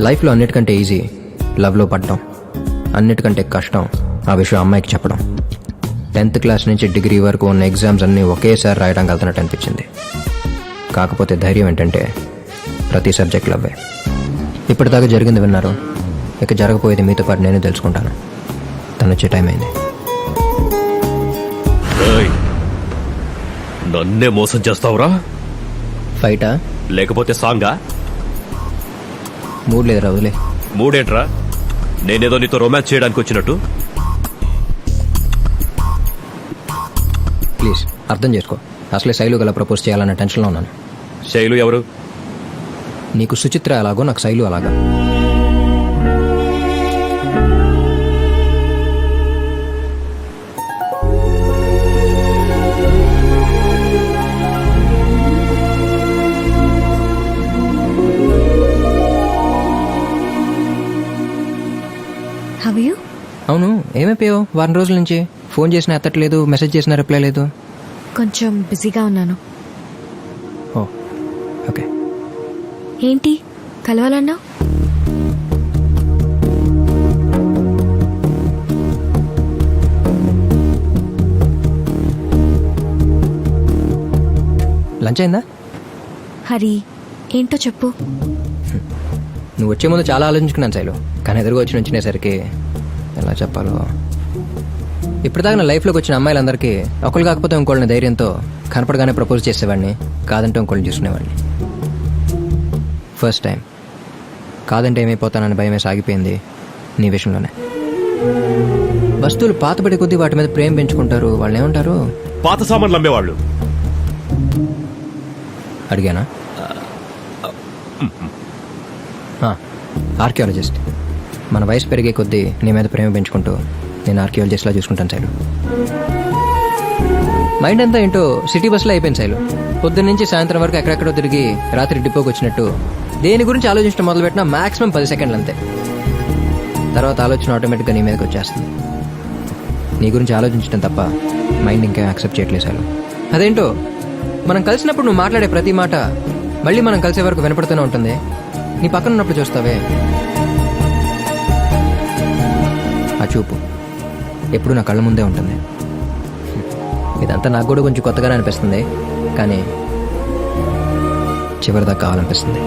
లైఫ్లో అన్నిటికంటే ఈజీ లవ్లో పడ్డం. అన్నిటికంటే కష్టం ఆ విషయం అమ్మాయికి చెప్పడం. 10th క్లాస్ నుంచి డిగ్రీ వరకు ఉన్న ఎగ్జామ్స్ అన్నీ ఒకేసారి రాయడానికి వెళ్తున్నట్టు అనిపించింది. కాకపోతే ధైర్యం ఏంటంటే ప్రతి సబ్జెక్టులో అవే. ఇప్పటిదాకా జరిగింది విన్నారు, ఇక జరగబోయేది మీతో పాటు నేను తెలుసుకుంటాను. తను వచ్చే టైం అయింది. నన్నే మోసం చేస్తావురా? ఫైటా లేకపోతే సాంగా? మూడు లేదురా, వదిలే. మూడేంట్రా? నేనేదో నీతో రొమాన్స్ చేయడానికి వచ్చినట్టు. ప్లీజ్ అర్థం చేసుకో. అసలే శైలు గల ప్రపోజ్ చేయాలన్న టెన్షన్లో ఉన్నాను. శైలు ఎవరు? నీకు సుచిత్ర అలాగో నాకు శైలు అలాగా. How you? అవును, ఏమైపోయావు? వారం రోజుల నుంచి ఫోన్ చేసినా ఎత్తట్లేదు, మెసేజ్ చేసినా రిప్లై లేదు. కొంచెం బిజీగా ఉన్నాను. ఓ ఓకే. ఏంటి కలవాలన్నావు? లంచ్ అయిందా? హరి ఏంటో చెప్పు. నువ్వు వచ్చే ముందు చాలా ఆలోచించుకున్నాను శైలు, కానీ ఎదురుగా వచ్చి నుంచినేసరికి ఎలా చెప్పాలో. ఇప్పటిదాకా నా లైఫ్లోకి వచ్చిన అమ్మాయిలందరికీ ఒకరు కాకపోతే ఇంకోళ్ళని ధైర్యంతో కనపడగానే ప్రపోజ్ చేసేవాడిని, కాదంటే ఇంకోళ్ళని చూసుకునేవాడిని. ఫస్ట్ టైం కాదంటే ఏమైపోతానని భయమే సాగిపోయింది నీ విషయంలోనే. వస్తువులు పాతబడి కొద్దీ వాటి మీద ప్రేమ పెంచుకుంటారు. వాళ్ళు ఏమంటారు? పాత సామాన్లు అమ్మేవాళ్ళు. అడిగానా? ఆర్కియాలజిస్ట్. మన వయసు పెరిగే కొద్దీ నీ మీద ప్రేమ పెంచుకుంటూ నేను ఆర్కియాలజిస్ట్లా చూసుకుంటాను శైలు. మైండ్ అంతా ఏంటో సిటీ బస్సులో అయిపోయింది శైలు. పొద్దున్న నుంచి సాయంత్రం వరకు ఎక్కడెక్కడో తిరిగి రాత్రి డిపోకి వచ్చినట్టు దేని గురించి ఆలోచించడం మొదలుపెట్టినా మాక్సిమం 10 సెకండ్లు అంతే. తర్వాత ఆలోచన ఆటోమేటిక్గా నీ మీదకి వచ్చేస్తుంది. నీ గురించి ఆలోచించడం తప్ప మైండ్ ఇంకా యాక్సెప్ట్ చేయట్లేదు శైలు. అదేంటో మనం కలిసినప్పుడు నువ్వు మాట్లాడే ప్రతి మాట మళ్ళీ మనం కలిసే వరకు వినపడుతూనే ఉంటుంది. నీ పక్కన ఉన్నప్పుడు చూస్తావే ఆ చూపు ఎప్పుడు నా కళ్ళ ముందే ఉంటుంది. ఇదంతా నాకు కూడా కొంచెం కొత్తగానే అనిపిస్తుంది, కానీ చివరిదాకా కావాలనిపిస్తుంది.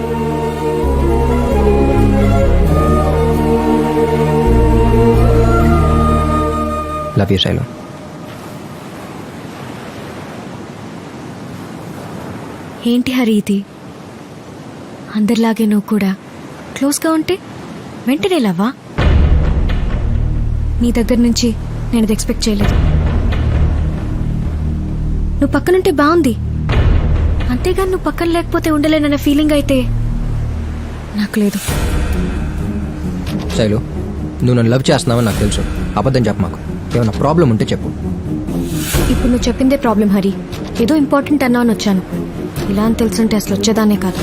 Love you Shailu. ఏంటి హరి ఇది? అందరిలాగే నువ్వు కూడా క్లోజ్గా ఉంటే వెంటనే లవ్వా? నీ దగ్గర నుంచి నేను అది ఎక్స్పెక్ట్ చేయలేదు. నువ్వు పక్కనుంటే బాగుంది, అంతేగాని నువ్వు పక్కన లేకపోతే ఉండలేనన్న ఫీలింగ్ అయితే నాకు లేదు. శైలు, నువ్వు నన్ను లవ్ చేస్తున్నావని నాకు తెలుసు. అబద్ధం చెప్ప మాకు. ఏమన్నా ప్రాబ్లం ఉంటే చెప్పు. ఇప్పుడు నువ్వు చెప్పిందే ప్రాబ్లం హరి. ఏదో ఇంపార్టెంట్ అన్నా అని వచ్చాను. ఇలా అని తెలుసుంటే అసలు వచ్చేదానే కాదు.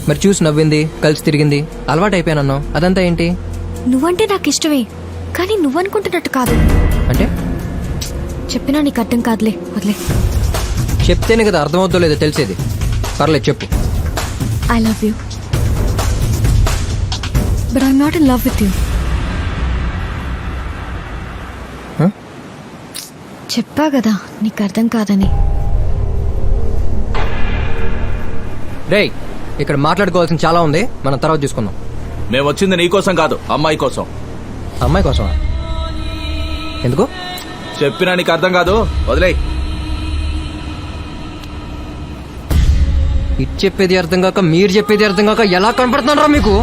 మరి చూసి నవ్వింది, కలిసి తిరిగింది, అలవాటు అయిపోయానన్నావు. అదంతా ఏంటి? నువ్వంటే నాకు ఇష్టమే, కానీ నువ్వనుకుంటున్నట్టు కాదు. అంటే చెప్పినా నీకు అర్థం కాదులే, వదిలే. చెప్తేనే కదా అర్థమవుతుందో లేదో తెలిసేది. పర్లేదు చెప్పు. I love you, but I'm not in love with you. చెప్పా కదా నీకు అర్థం కాదని. రేయ్, ఇక్కడ మాట్లాడుకోవాల్సిన చాలా ఉంది, మనం తర్వాత చూసుకుందాం. మేము వచ్చింది నీ కోసం కాదు, అమ్మాయి కోసం. అమ్మాయి కోసమా? ఎందుకు? చెప్పినా నీకు అర్థం కాదు, వదిలేయ్. ఇది చెప్పేది అర్థం కాక మీరు చెప్పేది అర్థం కాక ఎలా కనపడుతున్నారా మీకు?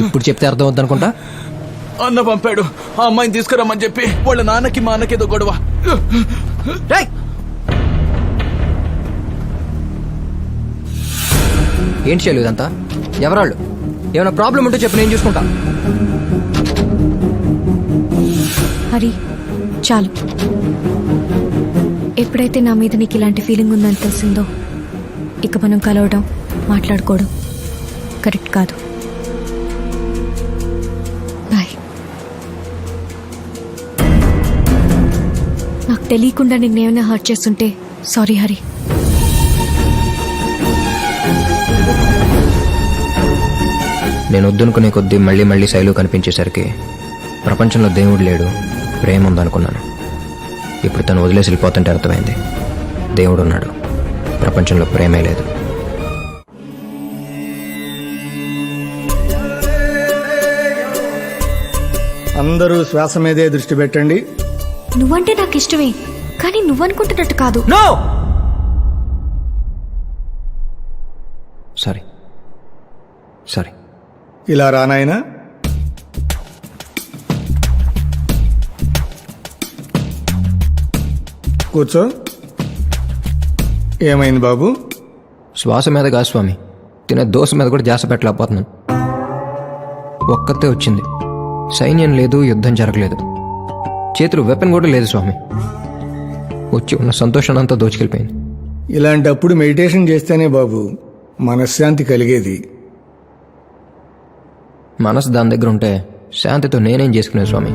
ఇప్పుడు చెప్తే అర్థం అవుద్దనుకుంటా. అన్న పంపాడు ఆ అమ్మాయిని తీసుకురమ్మని చెప్పి. వాళ్ళ నాన్నకి మా అన్నకేదో గొడవ. ఏంటి చేయలేదు ఇదంతా? ఎవరాళ్ళు? ఏమైనా ప్రాబ్లం ఉంటే చెప్పి నేను చూసుకుంటా. హరి చాలు. ఎప్పుడైతే నా మీద నీకు ఇలాంటి ఫీలింగ్ ఉందని తెలిసిందో ఇక మనం కలవడం మాట్లాడుకోవడం కరెక్ట్ కాదు. బాయ్. నాకు తెలియకుండా నిన్నేమైనా హర్ట్ చేస్తుంటే సారీ హరి. నేను వద్దనుకునే కొద్దీ మళ్ళీ మళ్ళీ శైలు కనిపించేసరికి ప్రపంచంలో దేవుడు లేడు, ప్రేమ ఉందనుకున్నాను. ఇప్పుడు తను వదిలేసి వెళ్ళిపోతుంటే అర్థమైంది దేవుడు ఉన్నాడు, ప్రపంచంలో ప్రేమే లేదు. అందరూ శ్వాస మీదే దృష్టి పెట్టండి. నువ్వంటే నాకు ఇష్టమే, కానీ నువ్వనుకుంటున్నట్టు కాదు. Sorry sorry. ఇలా రానాయనా. కూర్చో. ఏమైంది బాబు? శ్వాస మీద కాదు స్వామి, తినే దోశ మీద కూడా జాస పెట్టలేకపోతున్నాను. ఒక్కతే వచ్చింది, సైన్యం లేదు, యుద్ధం జరగలేదు, చేతులు వెపన్ కూడా లేదు స్వామి. వచ్చి ఉన్న సంతోషాన్ని అంతా దోచుకెళ్ళిపోయింది. ఇలాంటప్పుడు మెడిటేషన్ చేస్తేనే బాబు మనశ్శాంతి కలిగేది. మనసు దాని దగ్గర ఉంటే శాంతితో నేనేం చేసుకునేది స్వామి.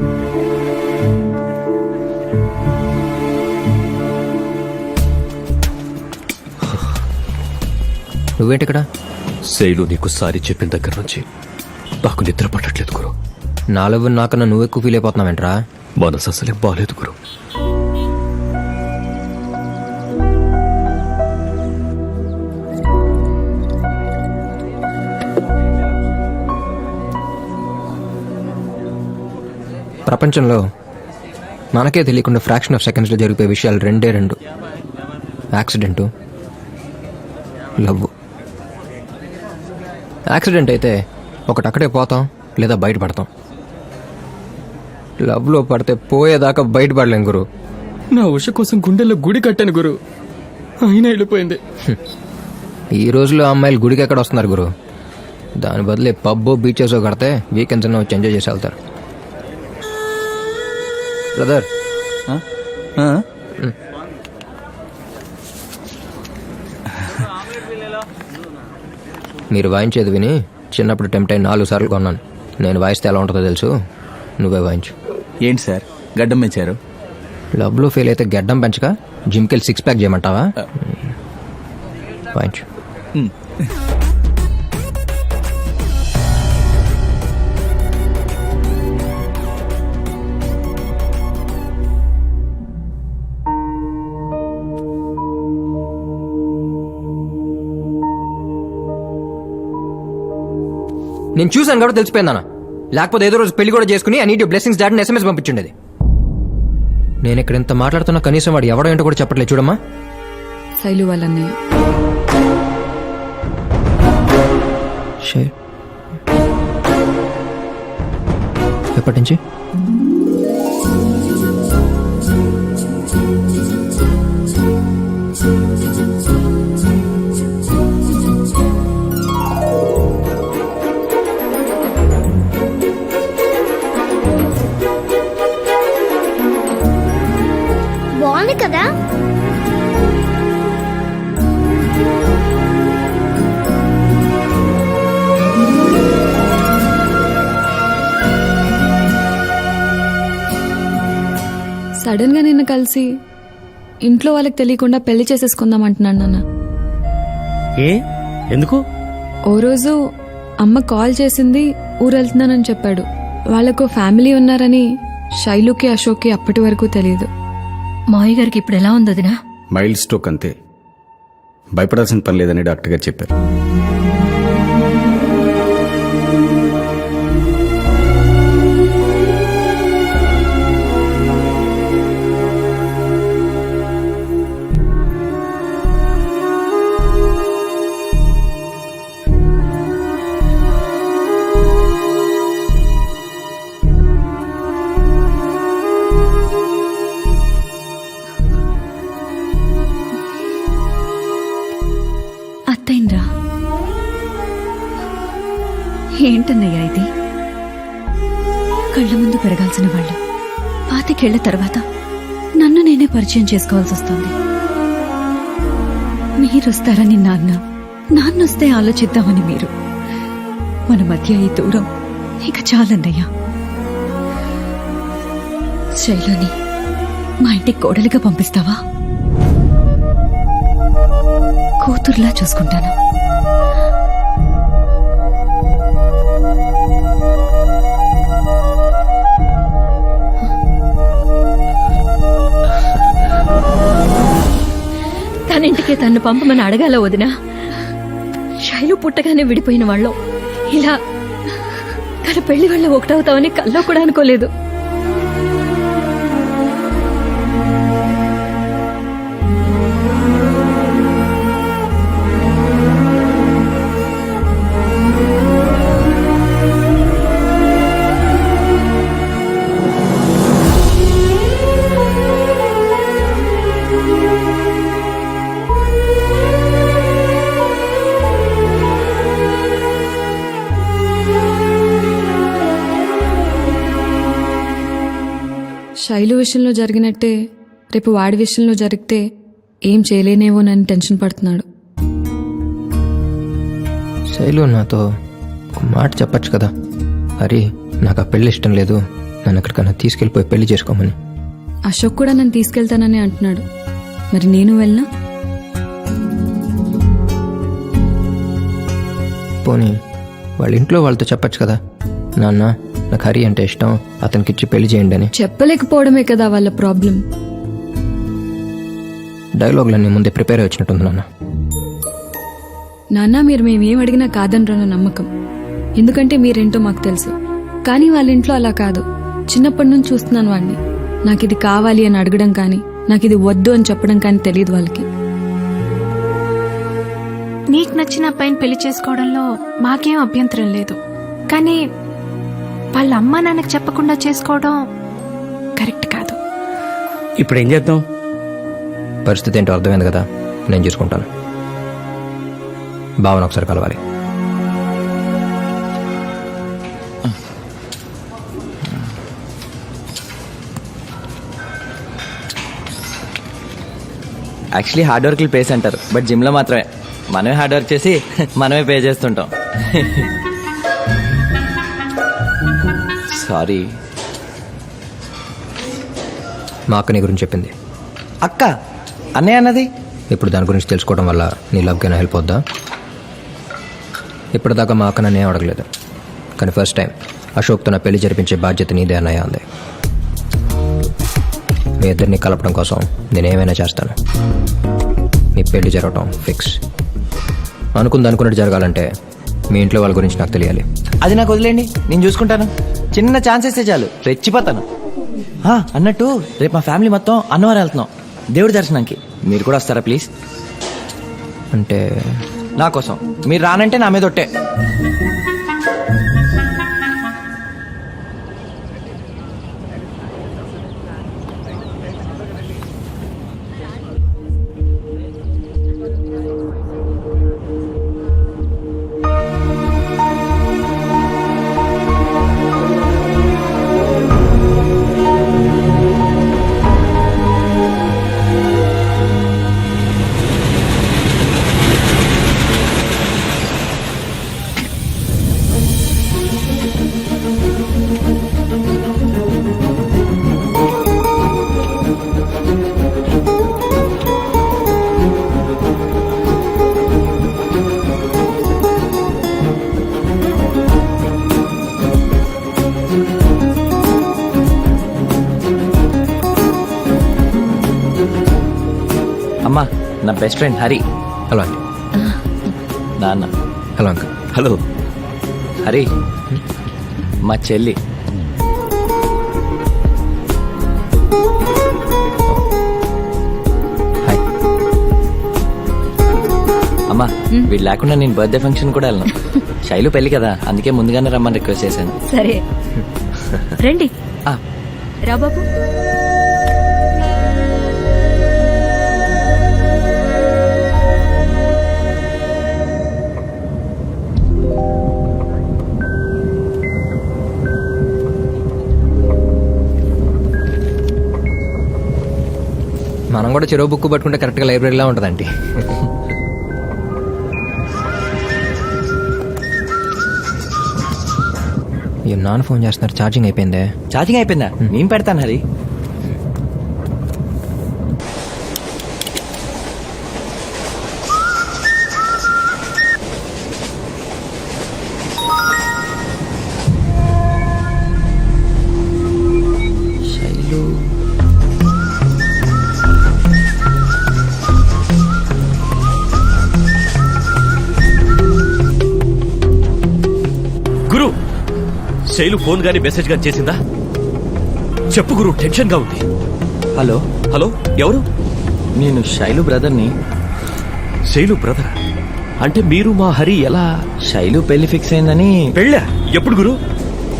నువ్వేంటిక్కడ? శైలు నీకు సారీ చెప్పిన దగ్గర నుంచి నాకు నిద్ర పట్టట్లేదు గురు. నాలుగు నాకన్నా నువ్వు ఎక్కువ ఫీల్ అయిపోతున్నావేంట్రా? మనసు అసలే బాలేదు గురు. ప్రపంచంలో మనకే తెలియకుండా ఫ్రాక్షన్ ఆఫ్ సెకండ్స్లో జరిగిపోయే విషయాలు రెండే రెండు: యాక్సిడెంటు, లవ్. యాక్సిడెంట్ అయితే ఒకటక్కడే పోతాం లేదా బయటపడతాం. లవ్లో పడితే పోయేదాకా బయటపడలేం గురు. నా ఉష కోసం గుండెల్లో గుడి కట్టాను గురు, అయినా వెళ్ళిపోయింది. ఈ రోజుల్లో అమ్మాయిలు గుడికి ఎక్కడ వస్తున్నారు గురు? దాని బదులు పబ్బో బీచెస్ కడితే వీకెండ్స్ అన్న వచ్చి ఎంజాయ్ చేసి వెళ్తారు. బ్రదర్, మీరు వాయించేది విని చిన్నప్పుడు టెంప్ట్ అయి 4 సార్లు కొన్నాను. నేను వాయిస్తే ఎలా ఉంటుందో తెలుసు, నువ్వే వాయించు. ఏంటి సార్ గడ్డం పెంచారు? లవ్లో ఫెయిల్ అయితే గడ్డం పెంచక జిమ్కి వెళ్ళి 6 ప్యాక్ చేయమంటావా? వాయించు. నేను చూసాను కాబట్టి తెలిసిపోయిందన్నా, లేకపోతే ఏదో రోజు పెళ్లి కూడా చేసుకుని I need your blessings dad అని SMS పంపించుండేది. నేను ఇక్కడ ఇంత మాట్లాడుతున్నా, కనీసం వాడు ఎవడో ఏంటో కూడా చెప్పట్లేదు. చూడమ్మా, శైలు వాళ్ళన్నయ్య. ఎప్పటి నుంచి? బాగుంది కదా? సడన్ గా నిన్న కలిసి ఇంట్లో వాళ్ళకి తెలియకుండా పెళ్లి చేసేసుకుందాం అంటున్నాడు నాన్న. ఎందుకు? ఓ రోజు అమ్మ కాల్ చేసింది, ఊరెళ్తున్నానని చెప్పాడు. వాళ్ళకు ఫ్యామిలీ ఉన్నారని శైలుకి అశోక్కి అప్పటి వరకు తెలియదు. మావయ్య గారికి ఇప్పుడు ఎలా ఉంది వదినా? మైల్డ్ స్ట్రోక్ అంతే, భయపడాల్సిన పని లేదని డాక్టర్ గారు చెప్పారు. ఏంటన్నయ్యా ఇది? కళ్ళ ముందు పెరగాల్సిన వాళ్ళు 25 ఏళ్ల తర్వాత నన్ను నేనే పరిచయం చేసుకోవాల్సి వస్తుంది. మీరొస్తారని నాన్నొస్తే ఆలోచిద్దామని మీరు. మన మధ్య ఈ దూరం ఇక చాలన్నయ్యా. శైలుని మా ఇంటికి కోడలిగా పంపిస్తావా? కూతుర్లా చూసుకుంటాను. తనింటికే తన్ను పంపమని అడగాల వదినా? శైలు పుట్టగానే విడిపోయిన వాళ్ళం ఇలా తన పెళ్లి వల్ల ఒకటవుతామని కల్లో కూడా అనుకోలేదు. శైలు విషయంలో జరిగినట్టే రేపు వాడి విషయంలో జరిగితే ఏం చేయలేనేమోనని టెన్షన్ పడుతున్నాడు. శైలు నాతో ఒక మాట చెప్పచ్చు కదా, హరి నాకు ఆ పెళ్లి ఇష్టం లేదు, నన్ను ఎక్కడికన్నా తీసుకెళ్ళిపోయి పెళ్లి చేసుకోమని. అశోక్ కూడా నన్ను తీసుకెళ్తానని అంటున్నాడు. మరి నేను వెళ్ళనా? పోనీ వాళ్ళ ఇంట్లో వాళ్ళతో చెప్పచ్చు కదా, నాన్న నాకు హరి అంటే ఇష్టం, అతనికిచ్చి పెళ్లి చేయండి అని. చెప్పలేకపోవడమే కదా వాళ్ళ ప్రాబ్లం. డైలాగులన్నీ ముందే ప్రిపేర్ అయి వచ్చినట్టుంది నాన్న. నాన్న మీరు మేమేం అడిగినా కాదనరన్న నమ్మకం. ఎందుకంటే మీరేంటో మాకు తెలుసు. కానీ వాళ్ళ ఇంట్లో అలా కాదు. చిన్నప్పటి నుంచి చూస్తున్నాను వాడిని. నాకు ఇది కావాలి అని అడగడం కానీ, నాకు ఇది వద్దు అని చెప్పడం కానీ తెలియదు వాళ్ళకి. నీకు నచ్చిన అబ్బాయిని పెళ్లి చేసుకోవడంలో మాకేం అభ్యంతరం లేదు. కానీ వాళ్ళ అమ్మ నాన్నకు చెప్పకుండా చేసుకోవడం కరెక్ట్ కాదు. ఇప్పుడు ఏం చేద్దాం? పరిస్థితి ఏంటో అర్థమైంది కదా, నేను చూసుకుంటాను. భావన ఒకసారి కలవాలి. యాక్చువల్లీ హార్డ్ వర్క్ పేస్ అంటారు, బట్ జిమ్లో మాత్రమే. మనమే హార్డ్ వర్క్ చేసి మనమే పే చేస్తుంటాం. సారీ. మా అక్క నీ గురించి చెప్పింది. అక్క? అన్నయ్య అన్నది? ఇప్పుడు దాని గురించి తెలుసుకోవడం వల్ల నీ లవ్కైనా హెల్ప్ అవుద్దా? ఇప్పటిదాకా మా అక్క నన్ను ఏం అడగలేదు, కానీ ఫస్ట్ టైం అశోక్తో నా పెళ్లి జరిపించే బాధ్యత నీదే అన్నయ్య అంది. మీ ఇద్దరిని కలపడం కోసం నేనేమైనా చేస్తాను. నీ పెళ్లి జరగటం ఫిక్స్. అనుకున్నట్టు జరగాలంటే మీ ఇంట్లో వాళ్ళ గురించి నాకు తెలియాలి. అది నాకు వదిలేండి, నేను చూసుకుంటాను. చిన్న ఛాన్స్ ఇస్తే చాలు, రెచ్చిపోతాను. అన్నట్టు రేపు మా ఫ్యామిలీ మొత్తం అన్నవరం వెళ్తున్నాం దేవుడి దర్శనానికి. మీరు కూడా వస్తారా ప్లీజ్? అంటే నా కోసం. మీరు రానంటే నా మీద ఒట్టే. అమ్మా, నా బెస్ట్ ఫ్రెండ్ హరి. హలో అండి. నాన్న. Hello uncle. హలో. హరి మా చెల్లి. హాయ్. అమ్మా, వీళ్ళు లేకుండా నేను బర్త్డే ఫంక్షన్ కూడా వెళ్ళను. శైలు పెళ్లి కదా, అందుకే ముందుగానే రమ్మని రిక్వెస్ట్ చేశాను. సరే రండి. రా బాబు. కూడా చెరో బుక్ పట్టుకుంటే కరెక్ట్గా లైబ్రరీలా ఉంటుందండి. ఈ నాన్న ఫోన్ చేస్తున్నారు, ఛార్జింగ్ అయిపోయిందే. ఛార్జింగ్ అయిపోయిందా? నేను పెడతాను హరి. శైలు గురు, శైలు ఫోన్ గానీ మెసేజ్ గానీ చేసిందా? చెప్పు గురు, టెన్షన్ గా ఉంది. హలో హలో, ఎవరు? నేను శైలు బ్రదర్ని. శైలు బ్రదర్ అంటే మీరు మా హరి ఎలా? శైలు పెళ్లి ఫిక్స్ అయిందని. పెళ్ళా? ఎప్పుడు గురు?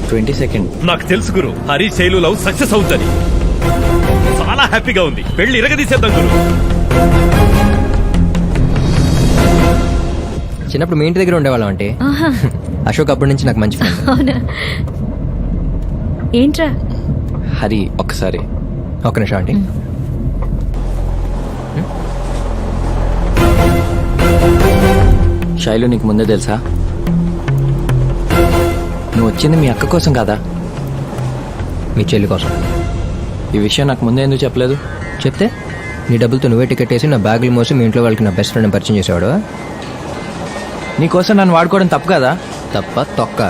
22nd. నాకు తెలుసు గురు, హరి శైలు లవ్ సక్సెస్ అవుతుంది. చాలా హ్యాపీగా ఉంది. పెళ్లి ఇరగదీసేద్దాం గురు. చిన్నప్పుడు మీ ఇంటి దగ్గర ఉండేవాళ్ళం అంటే. అశోక్ అప్పటి నుంచి నాకు మంచి ఫ్రెండ్. అవునా? ఏంట్రా? హరి ఒక్కసారి. ఒక్క నిమిషం ఆంటీ. శైలు నీకు ముందే తెలుసా? నువ్వు వచ్చింది మీ అక్క కోసం కాదా? మీ చెల్లి కోసం. ఈ విషయం నాకు ముందే ఎందుకు చెప్పలేదు? చెప్తే నీ డబ్బులతో నువ్వే టికెట్ వేసి నా బ్యాగులు మోసి మీ ఇంట్లో వాళ్ళకి నా బెస్ట్ ఫ్రెండ్ పరిచయం చేసేవాడు. నీకోసం నన్ను వాడుకోవడం తప్పు కదా? తప్ప తొక్క.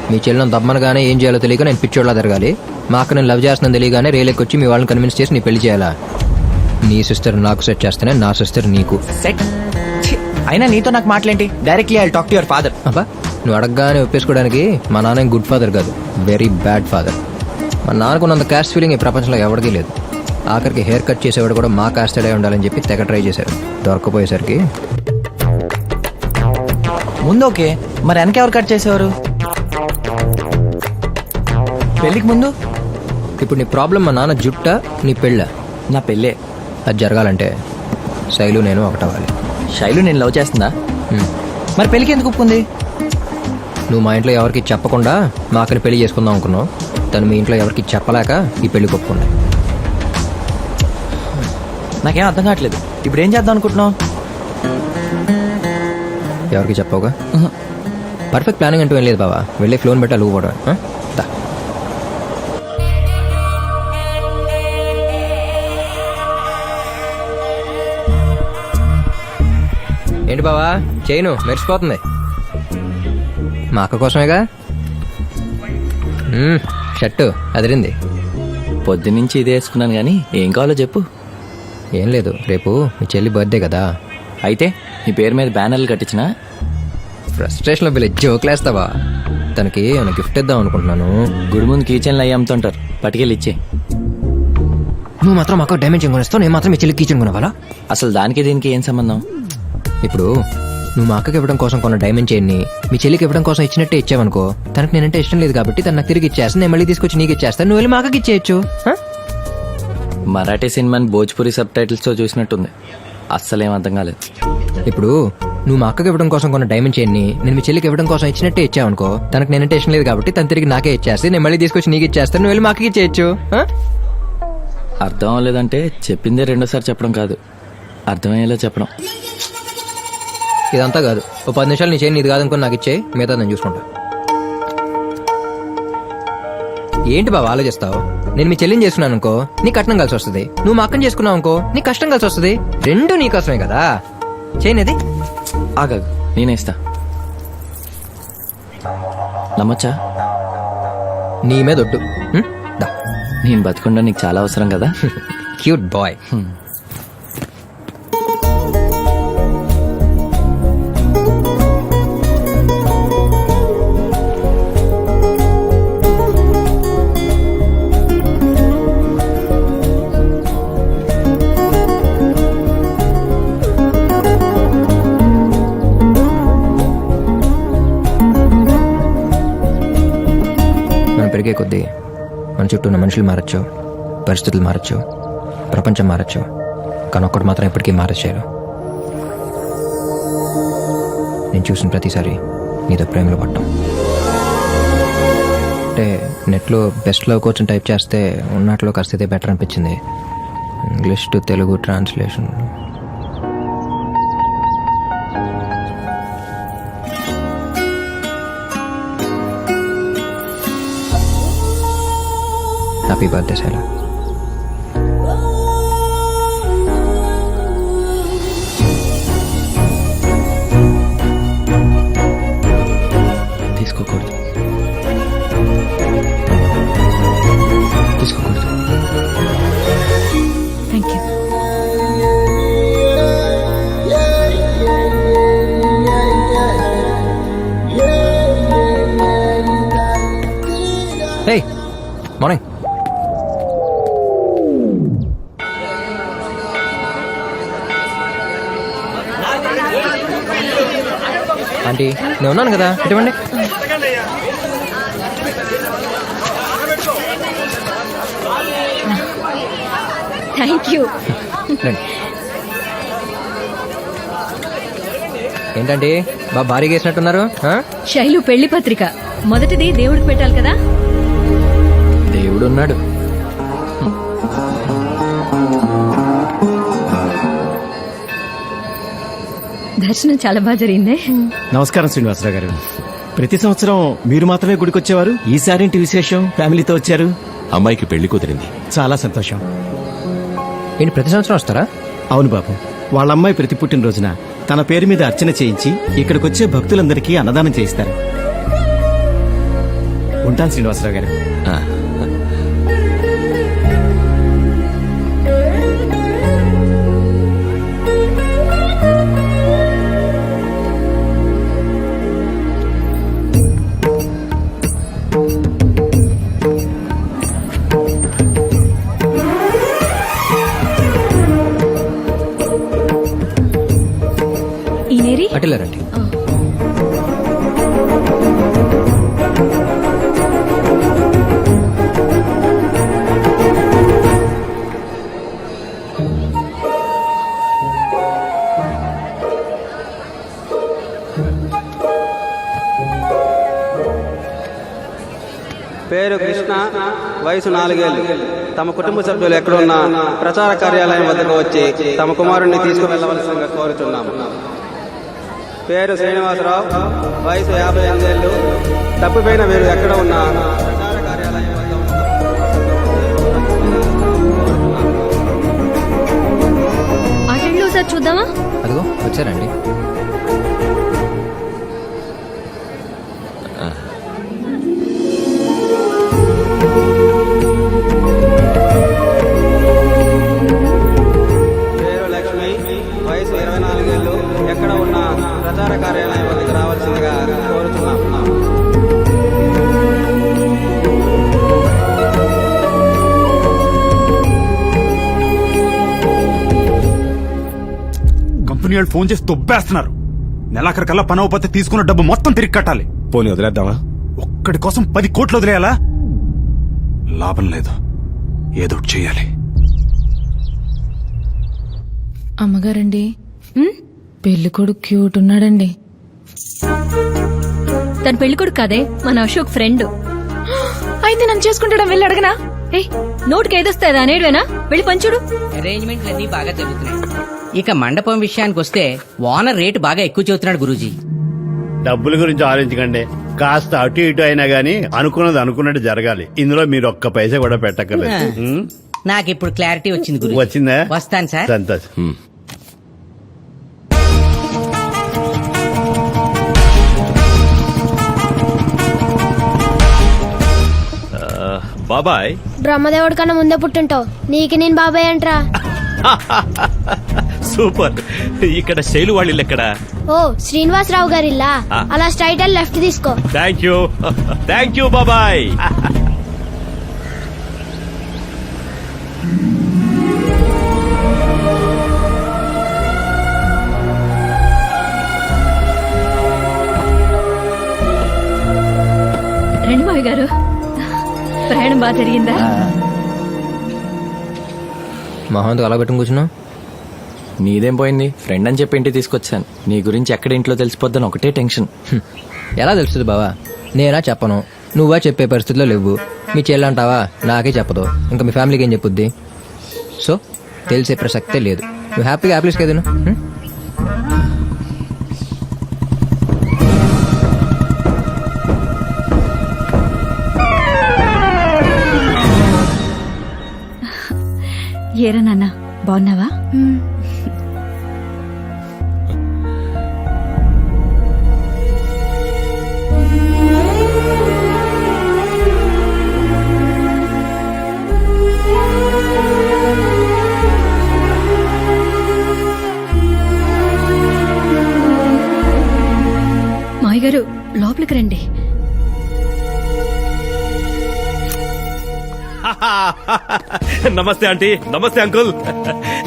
మీ చెల్లెని తప్పనగానే ఏం చేయాలో తెలియక నేను పిచ్చోళ్ళ తిరగాలి. మా అక్క నేను లవ్ చేస్తున్నాను తెలియగానే రేలెక్కి వచ్చి మీ వాళ్ళని కన్విన్స్ చేసి నీ పెళ్లి చేయాలా? నీ సిస్టర్ నాకు సెట్ చేస్తేనే నా సిస్టర్ నీకు సెట్. అయినా నీతో నాకు మాట్లాడేంటి? Directly I talk to your father. అబ్బా, నువ్వు అడగగానే ఒప్పేసుకోవడానికి మా నాన్న గుడ్ ఫాదర్ కాదు, వెరీ బ్యాడ్ ఫాదర్. మా నాన్నకున్నంత క్యాస్ట్ ఫీలింగ్ ఈ ప్రపంచంలో ఎవరికీ లేదు. ఆఖరికి హెయిర్ కట్ చేసేవాడు కూడా మా కాస్ట్ అయి ఉండాలని చెప్పి తెగ ట్రై చేశారు. దొరకపోయేసరికి ముందు ఓకే, మరి వెనక ఎవరు కట్ చేసేవారు పెళ్లికి ముందు? ఇప్పుడు నీ ప్రాబ్లం మా నాన్న జుట్ట, నీ పెళ్ళ? నా పెళ్ళే. అది జరగాలంటే శైలు నేను ఒకటవ్వాలి. శైలు నేను లవ్ చేస్తుందా? మరి పెళ్లికి ఎందుకు ఒప్పుకుంది? నువ్వు మా ఇంట్లో ఎవరికి చెప్పకుండా మా అక్కని పెళ్లి చేసుకుందాం అనుకున్నావు. తను మీ ఇంట్లో ఎవరికి చెప్పలేక ఈ పెళ్లికి ఒప్పుకున్నా. నాకేం అర్థం కావట్లేదు. ఇప్పుడు ఏం చేద్దాం అనుకుంటున్నావు? ఎవరికి చెప్పవుగా? పర్ఫెక్ట్ ప్లానింగ్ అంటూ ఏం లేదు బావా. వెళ్ళి ఫ్లోన్ పెట్టి అలుగుపోవడం. ఏంటి బావా చేయను మెరిసిపోతుంది. మా అక్క కోసమేగా. షర్టు అదిరింది. పొద్దున్నుంచి ఇదే వేసుకున్నాను కానీ ఏం కావాలో చెప్పు. ఏం లేదు, రేపు మీ చెల్లి బర్త్డే కదా. అయితే నీ పేరు మీద బ్యానర్లు కట్టించినా? ఫ్రస్ట్రేషన్లో వీళ్ళు జోకులేస్తావా? తనకి ఏమైనా గిఫ్ట్ ఇద్దాం అనుకుంటున్నాను. గుడి ముందు కీచెన్లు అయ్యి అమ్ముతుంటారు, పట్టుకెళ్ళి ఇచ్చే. నువ్వు మాత్రం మాకు డైమండ్ కొనిస్తావు, నేను మాత్రం మీ చెల్లి కీచెన్ కొనవాలా? అసలు దానికి దీనికి ఏం సంబంధం? ఇప్పుడు నువ్వు మా అక్కకి ఇవ్వడం కోసం కొన్న డైమండ్ చైన్ని మీ చెల్లికి ఇవ్వడం కోసం ఇచ్చినట్టే ఇచ్చావనుకో, తనకు నేనంటే ఇష్టం లేదు కాబట్టి తను నాకు తిరిగి ఇచ్చేస్తాను. నేను మళ్ళీ తీసుకొచ్చి నీకు ఇచ్చేస్తాను, నువ్వు వెళ్ళి మా అక్కకి ఇచ్చేయచ్చు. మరాఠీ సినిమాని భోజ్పురి సబ్ టైటిల్స్తో చూసినట్టుంది. అస్సలేం అర్థం కాలేదు. ఇప్పుడు నువ్వు మా అక్కకి ఇవ్వడం కోసం కొన్న డైమండ్ చైన్ని నేను మీ చెల్లికి ఇవ్వడం కోసం ఇచ్చినట్టే ఇచ్చావనుకో, తనకు నేనంటే ఇష్టం లేదు కాబట్టి తను తిరిగి నాకే ఇచ్చేస్తే నేను మళ్ళీ తీసుకొచ్చి నీకు ఇచ్చేస్తాను, నువ్వు వెళ్ళి మా అక్కకి ఇచ్చేయచ్చు. అర్థం అవ్వలేదంటే చెప్పిందే రెండోసారి చెప్పడం కాదు, అర్థమయ్యేలా చెప్పడం. ఇదంతా కాదు, ఓ 10 నిమిషాలు నీ చైన్ ఇది కాదనుకుని నాకు ఇచ్చేయి, మిగతా నేను చూసుకుంటా. ఏంటి బాబా ఆలోచిస్తావు? నేను మీ చెల్లిని చేసుకున్నాను అనుకో, నీ కట్నం కలిసి వస్తుంది. నువ్వు మా అక్కని చేసుకున్నావు అనుకో, నీ కష్టం కలిసి వస్తుంది. రెండు నీ కోసమే కదా. చైన్ అది ఆగాగు, నేనే ఇస్తా. నమ్మచ్చా? నీ మీద ఒట్టు. నేను బతుకుండా నీకు చాలా అవసరం కదా. Cute boy. పెరిగే కొద్దీ మన చుట్టూ ఉన్న మనుషులు మారచ్చు, పరిస్థితులు మారచ్చు, ప్రపంచం మారచ్చు, కానీ ఒక్కడు మాత్రం ఎప్పటికీ మారచ్చారు. నేను చూసిన ప్రతిసారి నీతో ప్రేమలో పడ్డాం. అంటే నెట్లో బెస్ట్ లవ్ కోచ్ టైప్ చేస్తే ఉన్నట్లో కాస్త బెటర్ అనిపించింది. English to Telugu translation. Happy birthday Shaila. తీసుకోకూడదు. తీసుకోకూడదు. Thank you. Hey morning. Aunty నేను ఉన్నాను కదా, ఇటువంటి థ్యాంక్ యూ. ఏంటంటే బాగా భారీగా వేసినట్టున్నారు. శైలు పెళ్లి పత్రిక మొదటిది దేవుడికి పెట్టాలి కదా. దేవుడు ఉన్నాడు. దర్శనం చాలా బాగా జరిగిందే. నమస్కారం శ్రీనివాసరావు గారు. ప్రతి సంవత్సరం మీరు మాత్రమే గుడికి వచ్చేవారు, ఈసారేంటి విశేషం? ఫ్యామిలీతో వచ్చారు. అమ్మాయికి పెళ్లి కుదిరింది. చాలా సంతోషం. ఏంటి ప్రతి సంవత్సరం వస్తారా? అవును బాబు, వాళ్ళ అమ్మాయి ప్రతి పుట్టినరోజున తన పేరు మీద అర్చన చేయించి ఇక్కడికొచ్చే భక్తులందరికీ అన్నదానం చేయిస్తారు. ఉంటాను శ్రీనివాసరావు గారు. ఈనేరి అటిల్లారండి. పేరు కృష్ణ, వయసు 4 ఏళ్లు. తమ కుటుంబ సభ్యులు ఎక్కడున్నా ప్రచార కార్యాలయం వద్దకు వచ్చి తమ కుమారుణ్ణి తీసుకువెళ్లవలసిందిగా కోరుతున్నాము. పేరు శ్రీనివాసరావు, వయసు 58 ఏళ్లు. తప్పిపోయిన వీరు ఎక్కడ ఉన్నా ప్రచార కార్యాలయం వద్ద అటెండ్ ఒకసారి చూద్దామా? అదిగో వచ్చారండి. పేరు లక్ష్మి, వయసు 24 ఏళ్లు. ఎక్కడ ఉన్నా ప్రచార కార్యాలయం వద్దకు రావాల్సిందిగా కోరుతున్నాము. కంపెనీ వాళ్ళు ఫోన్ చేసి తొబ్బేస్తున్నారు. నెలాఖరికల్లా పని అవ్వకపోతే తీసుకున్న డబ్బు మొత్తం తిరిగి కట్టాలి. పోనీ వదిలేద్దామా? ఒక్కడి కోసం 10 కోట్లు వదిలేయాలా? లాభం లేదు, ఏదో ఒకటి చెయ్యాలి. అమ్మగారండి, పెళ్లి కొడుకు క్యూట్ ఉన్నాడండి. తన పెళ్లి కొడుకు కాదే, మన అశోక్ ఫ్రెండ్. అయితే నన్ను చేసుకుంటాడా? వెళ్ళి అడగనా? నోటికి ఏదొస్తాయా అనేడువేనా? వెళ్ళి పంచుడు. అరేంజ్మెంట్లు అన్ని బాగా జరుగుతున్నాయి. ఇక మండపం విషయానికి వస్తే ఓనర్ రేటు బాగా ఎక్కువ చెబుతున్నాడు గురూజీ. డబ్బుల గురించి ఆలోచించకండి. కాస్త అటు ఇటు అయినా గానీ అనుకున్నది అనుకున్నట్టు జరగాలి. ఇందులో మీరు ఒక్క పైసా కూడా పెట్టక్కర్లేదు. నాకు ఇప్పుడు క్లారిటీ వచ్చింది గురూజీ. వచ్చిందా? వస్తాను సార్. సంతోషం. బాబాయ్, బ్రహ్మదేవుడి కన్నా ముందే పుట్టుంటావు, నీకు నేను బాబాయ్ అంట్రా. సూపర్. ఇక్కడ శైలు వాళ్ళ ఇల్లు ఎక్కడ? ఓ శ్రీనివాసరావు గారి ఇల్లా? అలా స్ట్రైట్ వెళ్ళి లెఫ్ట్ తీసుకో. థ్యాంక్ యూ బాబాయ్. రండి మావి గారు, ప్రయాణం బాగా జరిగిందా? మహంత్ అలా పెట్టుకుని కూర్చున్నావు. నీదేం పోయింది? ఫ్రెండ్ అని చెప్పి ఇంటికి తీసుకొచ్చాను. నీ గురించి ఎక్కడ ఇంట్లో తెలిసిపోద్దని ఒకటే టెన్షన్. ఎలా తెలుస్తుంది బావా? నేనా చెప్పను, నువ్వా చెప్పే పరిస్థితిలో లేవు. మీ చెల్లి అంటావా? నాకే చెప్పదు, ఇంకా మీ ఫ్యామిలీకి ఏం చెప్పుద్ది? సో తెలిసే ప్రసక్తే లేదు. నువ్వు హ్యాపీగా యాపిల్స్ కదను. ఏరా నాన్న బాగున్నావా? మాయ గారు లోపలికి రండి. నమస్తే ఆంటీ, నమస్తే అంకుల్.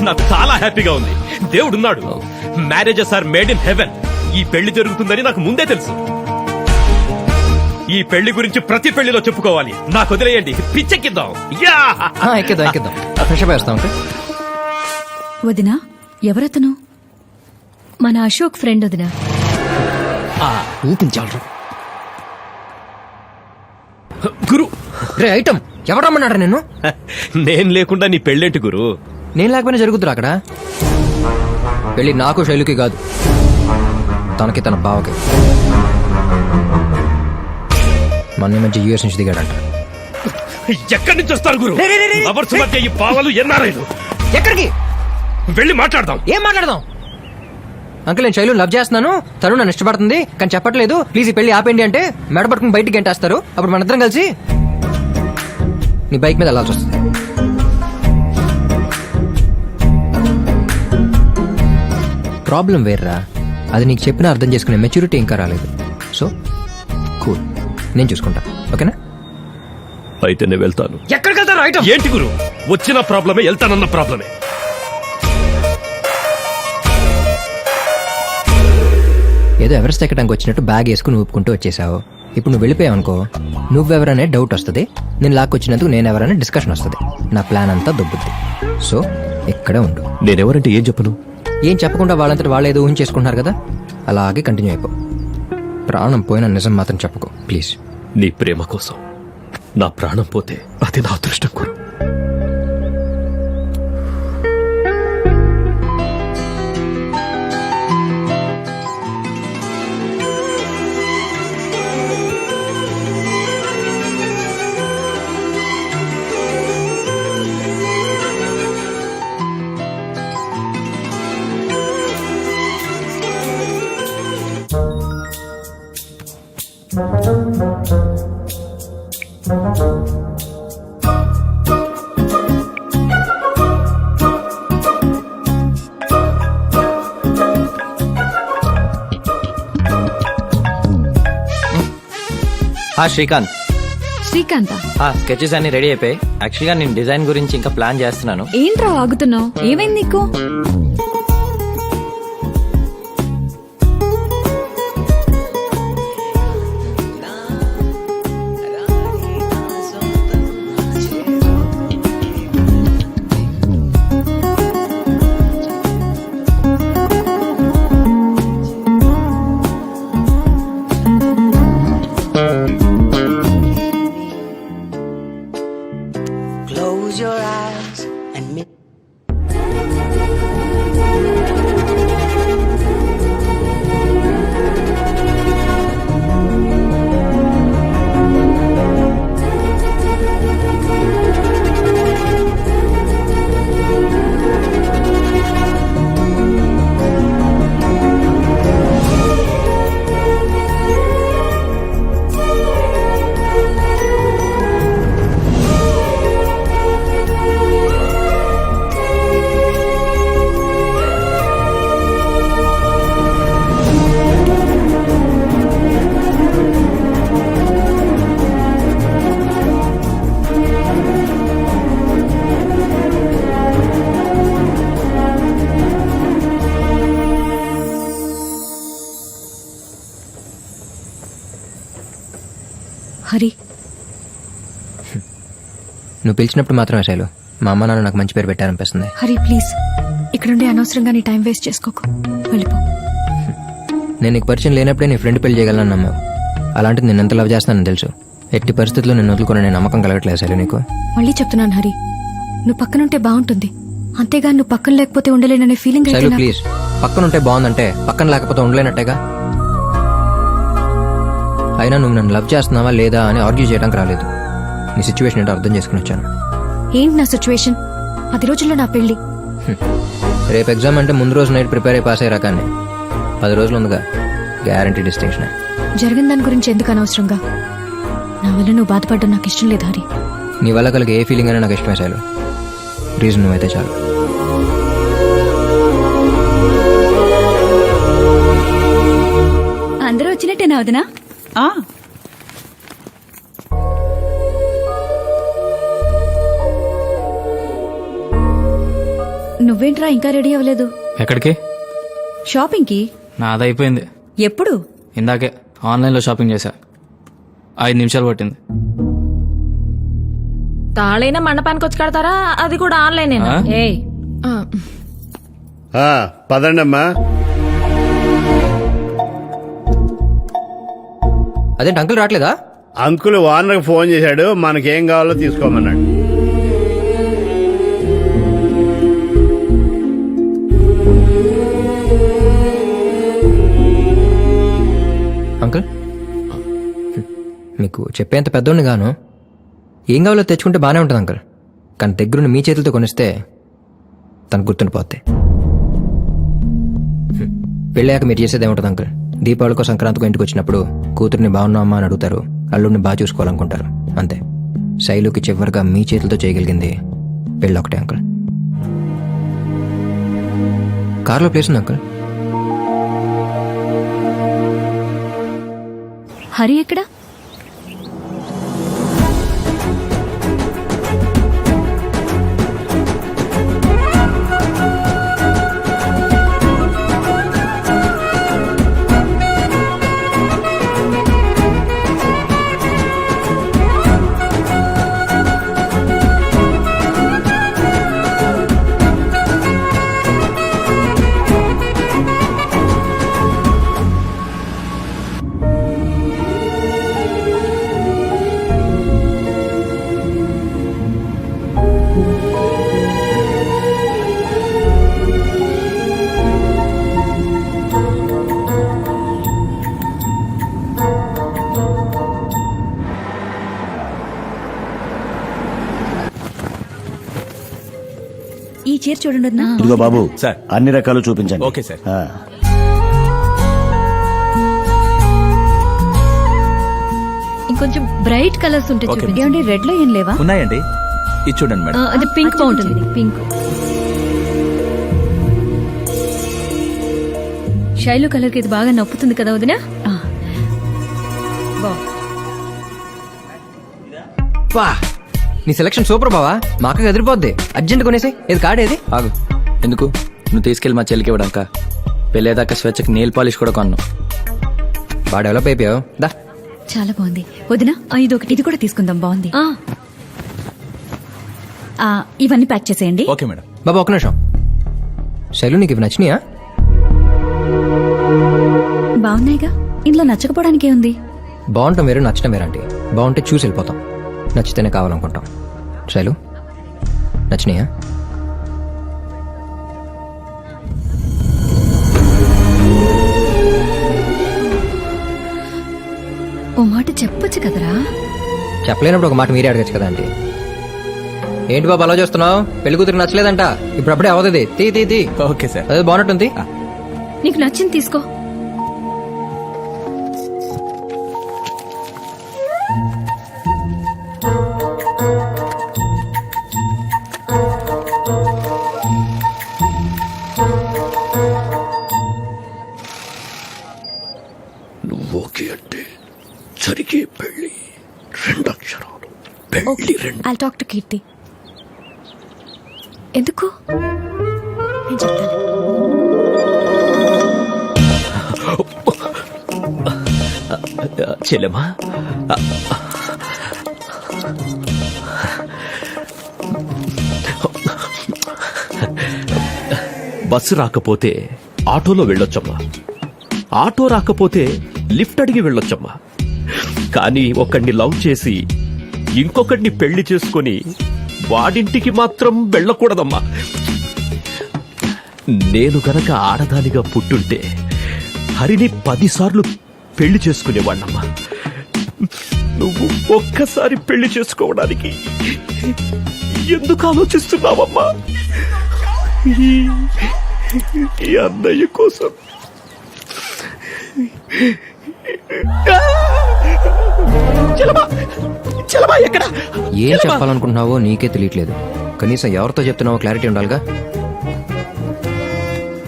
నాకు చాలా హ్యాపీగా ఉంది. దేవుడున్నాడు. Marriages are made in heaven. ఈ పెళ్లి జరుగుతుందని నాకు ముందే తెలుసు. ఈ పెళ్లి గురించి ప్రతి పెళ్లిలో చెప్పుకోవాలి. నాకు వదిలేయండి, పిచ్చెక్కిద్దాం. ఎక్కిద్దాం. ఫ్రెష్ అప్ వేస్తాం. వదినా, ఎవరతను? మన అశోక్ ఫ్రెండ్ వదినా. ఊపించాలరా గురు. రే ఐటమ్, ఎవరు రమ్మన్నాడు నిన్ను? నేను లేకుండా నీ పెళ్ళేంటి గురు? నేను లేకపోయినా జరుగుతురా అక్కడ పెళ్లి. నాకు శైలుకి కాదు, తనకి తన బావకి. మొన్న మంచి యూఎస్ నుంచి దిగాడంట. ఎక్కడి నుంచి వస్తారు గురు? లవర్స్ మధ్య ఈ పావలు ఎన్నారైలు. ఎక్కడికి వెళ్ళి మాట్లాడదాం. ఏం మాట్లాడదాం? అంకుల్, నేను శైలు లవ్ చేస్తున్నాను, తను నన్ను ఇష్టపడుతుంది కానీ చెప్పట్లేదు, ప్లీజ్ ఈ పెళ్లి ఆపేయండి అంటే మెడ పట్టుకుని బయటికి గంటేస్తారు. అప్పుడు మన ఇద్దరం కలిసి నీ బైక్ మీద వెళ్ళాల్సి వస్తుంది. ప్రాబ్లం వేర్రా, అది నీకు చెప్పినా అర్థం చేసుకునే మెచ్యూరిటీ ఇంకా రాలేదు. సో కూల్, నేను చూసుకుంటా. ఓకేనా? అయితే నేను వెళ్తాను. ఎక్కడికి వెళ్తారు ఐటమ్? ఏంటి గురు, వచ్చిన ప్రాబ్లమే, వెళ్తానన్న ప్రాబ్లమే. ఏదో ఎవరెస్ట్ ఎక్కడానికి వచ్చినట్టు బ్యాగ్ వేసుకుని ఊపుకుంటూ వచ్చేసావు. ఇప్పుడు నువ్వు వెళ్ళిపోయావు అనుకో, నువ్వెవరనే డౌట్ వస్తుంది, నేను లాక్కొచ్చినందుకు నేనెవరనే డిస్కషన్ వస్తుంది. నా ప్లాన్ అంతా దొబ్బుద్ది. సో ఇక్కడే ఉండు. నేనెవరంటే ఏం చెప్పను? ఏం చెప్పకుండా వాళ్ళంతటి వాళ్ళు ఏదో ఊహించేసుకుంటున్నారు కదా, అలాగే కంటిన్యూ అయిపో. ప్రాణం పోయిన నిజం మాత్రం చెప్పుకో ప్లీజ్. నీ ప్రేమ కోసం నా ప్రాణం పోతే అది నా అదృష్టం గురు. శ్రీకాంత్. శ్రీకాంత, స్కెచెస్ అన్ని రెడీ అయిపోయి. యాక్చువల్గా నేను డిజైన్ గురించి ఇంకా ప్లాన్ చేస్తున్నాను. ఏంట్రా ఆగుతున్నావు? ఏమైంది నీకు? Close your eyes and make Hari. నువ్వు పిలిచినప్పుడు మాత్రమే శైలు, మా అమ్మ నాన్న నాకు మంచి పేరు పెట్టారనిపిస్తుంది. హరి ప్లీజ్, ఇక్కడుండి అనవసరంగా నీ టైం వేస్ట్ చేసుకోకు, వెళ్ళిపో. నేను నీకు పరిచయం లేనప్పుడే నీ ఫ్రెండ్ పెళ్లి చేయగలను నమ్మావు. అలాంటిది నేను ఎంత లవ్ చేస్తానని తెలుసు. ఎట్టి పరిస్థితుల్లో నేను వదులుకునే నమ్మకం కలగట్లేదు శైలు నీకు. మళ్ళీ చెప్తున్నాను హరి, నువ్వు పక్కనుంటే బాగుంటుంది. అంతేగా నువ్వు పక్కన లేకపోతే ఉండలేననే ఫీలింగ్ అయితే శైలు నాకు. ప్లీజ్, పక్కన ఉంటే బాగుందంటే పక్కన లేకపోతే ఉండలేనట్టేగా. అయినా నువ్వు నన్ను లవ్ చేస్తున్నావా లేదా అని ఆర్గ్యూ చేయడానికి రాలేదు. నీ సిచ్యువేషన్ ఏంటో అర్థం చేసుకుని వచ్చాను. ఏంటి నా సిచ్యువేషన్? 10 రోజుల్లో నా పెళ్లి. రేపు ఎగ్జామ్ అంటే ముందు రోజు నైట్ ప్రిపేర్ అయి పాస్ అయ్యే రకాన్ని. 10 రోజులు ఉందిగా, గ్యారంటీ డిస్టింక్షన్. జరిగిన దాని గురించి ఎందుకు అనవసరంగా? నా వల్ల నువ్వు బాధపడ్డం నాకు ఇష్టం లేదు హరి. నీ వల్ల కలిగే ఏ ఫీలింగ్ అయినా నాకు ఇష్టమే శైలు. రీజన్ నువ్వైతే చాలు. అందరూ వచ్చినట్టేనా వదినా? నువ్వేంట్రా ఇంకా రెడీ అవ్వలేదు? ఎక్కడికి? షాపింగ్ కి. నాదైపోయింది. ఎప్పుడు? ఇందాకే ఆన్లైన్లో షాపింగ్ చేశా. 5 నిమిషాలు పట్టింది. తాళైనా మండపానికి వచ్చి కడతారా? అది కూడా ఆన్లైన్. పదండమ్మా. అదేంటి అంకుల్ రావట్లేదా? అంకుల్ ఓనర్కి ఫోన్ చేశాడు, మనకేం కావాలో తీసుకోమన్నాడు. అంకుల్, మీకు చెప్పేంత పెద్దోడిని గాను. ఏం కావాలో తెచ్చుకుంటే బాగానే ఉంటుంది అంకుల్, కానీ దగ్గరుండి మీ చేతులతో కొనిస్తే తనకు గుర్తుండిపోద్ది. పెళ్ళాక మీరు చేసేది ఏముంటుంది అంకుల్? దీపావళికో సంక్రాంతికో ఇంటికి వచ్చినప్పుడు కూతుర్ని బాగున్నామా అని అడుగుతారు, అల్లుడిని బాగా చూసుకోవాలనుకుంటారు, అంతే. శైలుకి చివరిగా మీ చేతులతో చేయగలిగింది పెళ్ళి ఒకటే అంకుల్. కార్లో ప్లేస్ ఉంది అంకుల్. హరి ఎక్కడ? ఈ చీర చూడండి వదినా. ఇదిగో బాబు, అన్ని రకాలు చూపించండి. Okay sir. ఇంకొంచెం బ్రైట్ కలర్స్ ఉంటే చూపించండి. ఏమండి రెడ్ లో ఏం లేవా? ఉన్నాయండి, ఇది చూడండి మేడం. అది పింక్ బాగుంటుంది. పింక్. శైలు కలర్ కి ఇది బాగా నప్పుతుంది కదా వదినా? నీ సెలక్షన్ సూపర్ బావా, మా అక్కకి ఎదిరిపోద్ది. అర్జెంట్ కొనేసి ఇది కాడేది. ఆగు, ఎందుకు? నువ్వు తీసుకెళ్ళి మా చెల్లికి ఇవ్వడాక. పెళ్ళేదాకా స్వేచ్ఛకి నెయిల్ పాలిష్ కూడా కొన్నావు. బాగా డెవలప్ అయిపోయావు. దా, చాలా బాగుంది వదినా. ఇది కూడా తీసుకుందాం, బాగుంది. ఇవన్నీ ప్యాక్ చేసేయండి. Okay madam. బాబా ఒక నిమిషం, శైలు నీకు ఇవి నచ్చినాయా? బాగున్నాయిగా, ఇంట్లో నచ్చకపోవడానికి ఏముంది? బాగుంటాం వేరు, నచ్చడం వేరంటే. బాగుంటే చూసి వెళ్ళిపోతాం, నచ్చితేనే కావాలనుకుంటాం. శైలు నచ్చినాయా? ఓ మాట చెప్పొచ్చు కదరా. చెప్పలేనప్పుడు ఒక మాట మీరే అడగచ్చు కదా అండి. ఏంటి బాబు అలా చేస్తున్నావు? పెళ్లి కూతురు నచ్చలేదంట, ఇప్పుడు అప్పుడే అవుతుంది. తీ. Okay sir. అదే బాగున్నట్టుంది. నీకు నచ్చింది తీసుకో. నువ్వు ఓకే అంటే జరిగే పెళ్లి 2 అక్షరాలు. పెళ్లి 2. ఐల్ టాక్ టు కీర్తి. ఎందుకు? నేను చెప్తాను. చెల్లెమా, బస్సు రాకపోతే ఆటోలో వెళ్ళొచ్చమ్మా, ఆటో రాకపోతే లిఫ్ట్ అడిగి వెళ్ళొచ్చమ్మా. కానీ ఒకడిని లవ్ చేసి ఇంకొకడిని పెళ్లి చేసుకుని వాడింటికి మాత్రం వెళ్ళకూడదమ్మా. నేను గనక ఆడదానిగా పుట్టుంటే హరిని 10 సార్లు పెళ్లి చేసుకునేవాణ్ణమ్మా. నువ్వు ఒక్కసారి పెళ్లి చేసుకోవడానికి ఎందుకు ఆలోచిస్తున్నావమ్మా? ఈ అన్నయ్య కోసం. ఎక్కడ ఏం చెప్పాలనుకుంటున్నావో నీకే తెలియట్లేదు. కనీసం ఎవరితో చెప్తున్నావో క్లారిటీ ఉండాలిగా.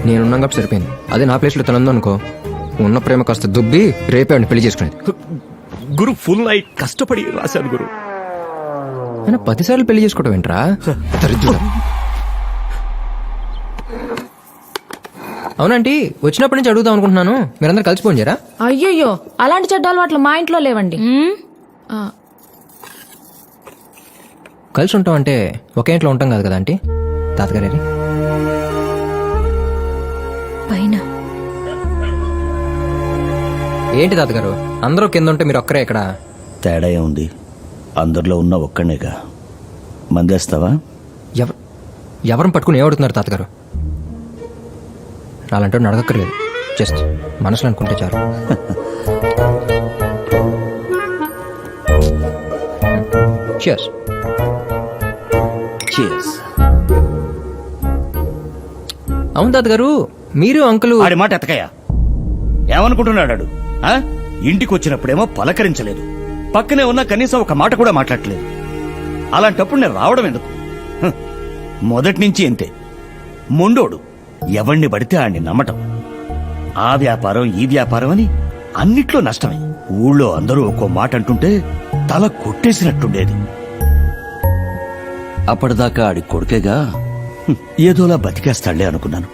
నేనున్నాం కాబట్టి సరిపోయింది. అదే నా ప్లేస్లో తనందో అనుకో, ఉన్న ప్రేమ కాస్త దుబ్బి రేపే అండి పెళ్లి చేసుకునేది. గురు, ఫుల్ నైట్ కష్టపడి రాశాను గురు. ఆయన 10 సార్లు పెళ్లి చేసుకోవడం ఏంట్రా? దరిద్రుడా. అవునంటీ, వచ్చినప్పటి నుంచి అడుగుదాం అనుకుంటున్నాను, మీరందరూ కలిసిపోయి చేరా? అయ్యయ్యో, అలాంటి చెడ్డ అలవాట్లు మా ఇంట్లో లేవండి. కలిసి ఉంటాం అంటే ఒకే ఇంట్లో ఉంటాం కాదు కదా ఆంటీ. తాతగారి పైన ఏంటి తాతగారు, అందరూ కింద ఉంటే మీరు ఒక్కరే ఎక్కడ? తేడా ఏముంది, అందరిలో ఉన్న ఒక్కడేగా. మందేస్తావా? ఎవరిని పట్టుకుని ఏమడుతున్నారు తాతగారు? నాలంటూ నడగక్కర్లేదు, జస్ట్ మనసులో అనుకుంటే చాలు. Cheers. Cheers. అవును తాతగారు, మీరు అంకులు ఆడి మాట ఎత్తకయ్యా. ఏమనుకుంటున్నాడు? ఇంటికి వచ్చినప్పుడేమో పలకరించలేదు, పక్కనే ఉన్న కనీసం ఒక మాట కూడా మాట్లాడలేదు. అలాంటప్పుడు నేను రావడం ఎందుకు? మొదటి నుంచి అంతే మొండోడు. ఎవణ్ణి పడితే ఆడిని నమ్మటం. ఆ వ్యాపారం ఈ వ్యాపారం అని అన్నిట్లో నష్టమే. ఊళ్ళో అందరూ ఒక్కో మాట అంటుంటే తల కొట్టేసినట్టుండేది. అప్పటిదాకా ఆడి కొడుకేగా, ఏదోలా బతికేస్తాడులే అనుకున్నాను.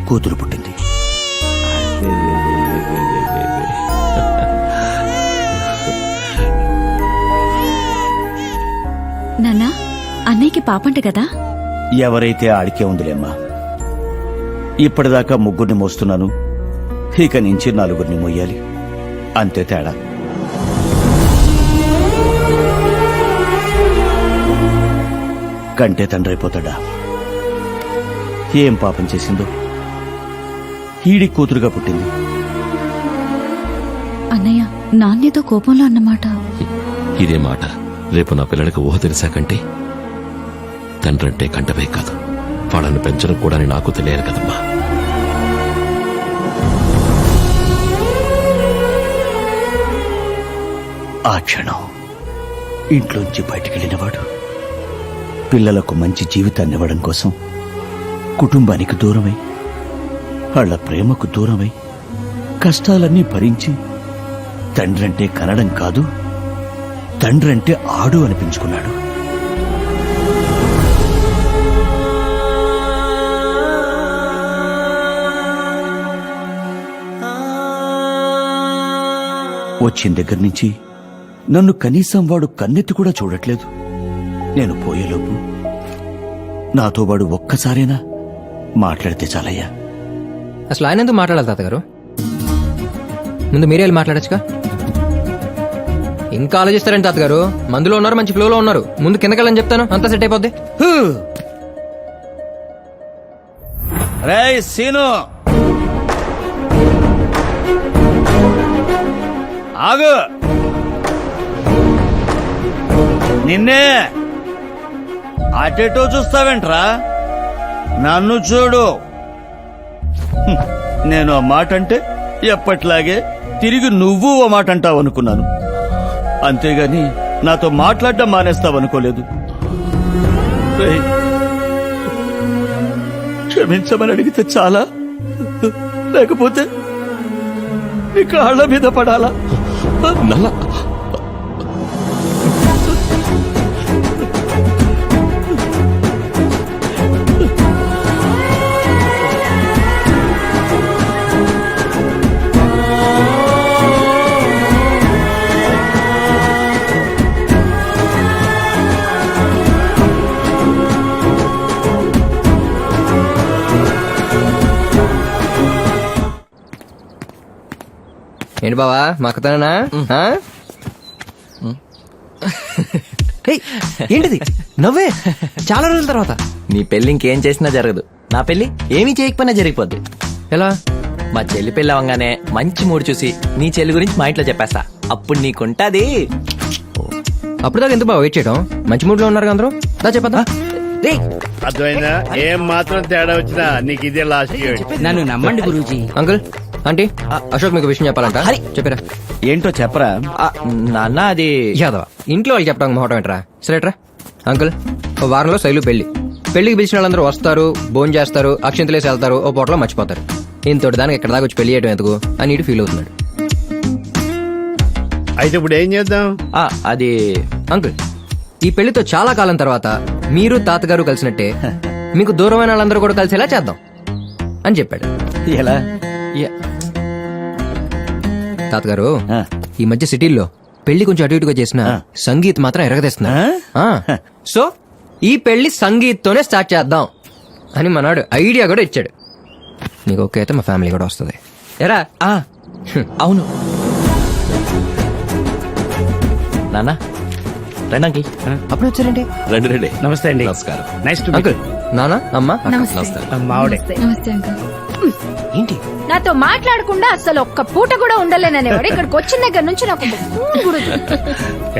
కూతురు పుట్టింది. నాన్నా, అన్నయ్యకి పాపంట కదా? ఎవరైతే ఆడికే ఉందిలేమ్మా. ఇప్పటిదాకా 3 మోస్తున్నాను, ఇక నుంచి 4 మోయాలి. అంతే తేడా. కంటే తండ్రి అయిపోతాడా? ఏం పాపం చేసిందో ఈడి కూతురుగా పుట్టింది. అన్నయ్య నాన్యతో కోపంలో అన్నమాట. ఇదే మాట రేపు నా పిల్లలకు ఊహ తెలిసాకంటే తండ్రంటే కంటవే కాదు, వాళ్ళని పెంచడం కూడా నాకు తెలియదు కదమ్మా. ఆ క్షణం ఇంట్లోంచి బయటికెళ్ళినవాడు పిల్లలకు మంచి జీవితాన్ని ఇవ్వడం కోసం కుటుంబానికి దూరమై, వాళ్ళ ప్రేమకు దూరమై, కష్టాలన్నీ భరించి తండ్రంటే కనడం కాదు, తండ్రంటే ఆడు అనిపించుకున్నాడు. వచ్చిన దగ్గర నుంచి నన్ను కనీసం వాడు కన్నెత్తి కూడా చూడట్లేదు. నేను పోయేలోపు నాతో వాడు ఒక్కసారైనా మాట్లాడితే చాలయ్యా. అసలు ఆయన ఎందుకు మాట్లాడాలి తాతగారు? ముందు మీరే వెళ్ళి మాట్లాడచ్చుగా. ఇంకా ఆలోచిస్తారండి తాతగారు? మందులో ఉన్నారు, మంచి ఫ్లోలో ఉన్నారు. ముందు కిందకెళ్ళని చెప్తాను, అంతా సెట్ అయిపోద్ది. రేయ్ సీను, ఆగు. నిన్నే అటెటో చూస్తావేంట్రా? నన్ను చూడు. నేను ఆ మాట అంటే ఎప్పట్లాగే తిరిగి నువ్వు ఓ మాట అంటావు అనుకున్నాను. అంతేగాని నాతో మాట్లాడడం మానేస్తావనుకోలేదు. క్షమించమని అడిగితే చాలా, లేకపోతే నీ కాళ్ళ మీద పడాలా? నల్ల ఏంటి బావా, మా అక్కతోనేనా? ఏంటిది నవ్వే? చాలా రోజుల తర్వాత. నీ పెళ్లి ఇంకేం చేసినా జరగదు. నా పెళ్లి ఏమీ చేయకపోయినా జరిగిపోద్ది. ఎలా? మా చెల్లి పెళ్లి అవ్వగానే మంచి మూడు చూసి నీ చెల్లి గురించి మా ఇంట్లో చెప్పేస్తా. అప్పుడు నీకుంటాది. అప్పుడు దాకా ఎందుకు బాగా వెయిట్ చేయడం? మంచి మూడ్ లో ఉన్నారు అందరూ. దా చెప్పదా. అర్థమైందా? ఏం మాత్రం తేడా వచ్చినా నీకు ఇదే లాస్ట్. నన్ను నమ్మండి గురూజీ. అంకుల్, ఆంటీ, అశోక్ మీకు విషయం చెప్పాలంట. చెప్పరా. ఏంటో చెప్పరా. నాన్న అది యాదవ ఇంట్లో వాళ్ళు చెప్పడానికి మొహటం ఏంట్రా? సరేట్రా. అంకుల్, ఓ వారంలో శైలు పెళ్లికి పిలిచిన వాళ్ళందరూ వస్తారు, భోజనం చేస్తారు, అక్షింతలేసి వెళ్తారు, ఓ పూటలో మర్చిపోతారు. ఇంతటి దానికి ఎక్కడ దాకా వచ్చి పెళ్లి చేయడం ఎందుకు అని ఇటు ఫీల్ అవుతున్నాడు. అయితే ఇప్పుడు ఏం చేద్దాం? అది అంకుల్, ఈ పెళ్లితో చాలా కాలం తర్వాత మీరు తాతగారు కలిసినట్టే మీకు దూరమైన వాళ్ళందరూ కూడా కలిసేలా చేద్దాం అని చెప్పాడు. ఎలా? తాతగారు ఈ మధ్య సిటీల్లో పెళ్లి కొంచెం అటు ఇటుగా చేసిన సంగీత్ మాత్రం ఎరగదీస్తున్నా. సో ఈ పెళ్లి సంగీత్ తోనే స్టార్ట్ చేద్దాం అని మనాడు ఐడియా కూడా ఇచ్చాడు. నీకు ఓకే అయితే మా ఫ్యామిలీ కూడా వస్తుంది. ఎరా? అవును నాన్న. రండి అంకిల్. అప్పుడు వచ్చారండి. రండి రండి. నమస్తే అండి. నమస్కారం. నైస్ టు అంకుల్, నాన్న, అమ్మ. మావిడే. నమస్తే అంకుల్. ఏంటి నాతో మాట్లాడకుండా అసలు ఒక్క పూట కూడా ఉండలేననేవాడు ఇక్కడికి వచ్చిన దగ్గర నుంచి నాకు గురూజీ.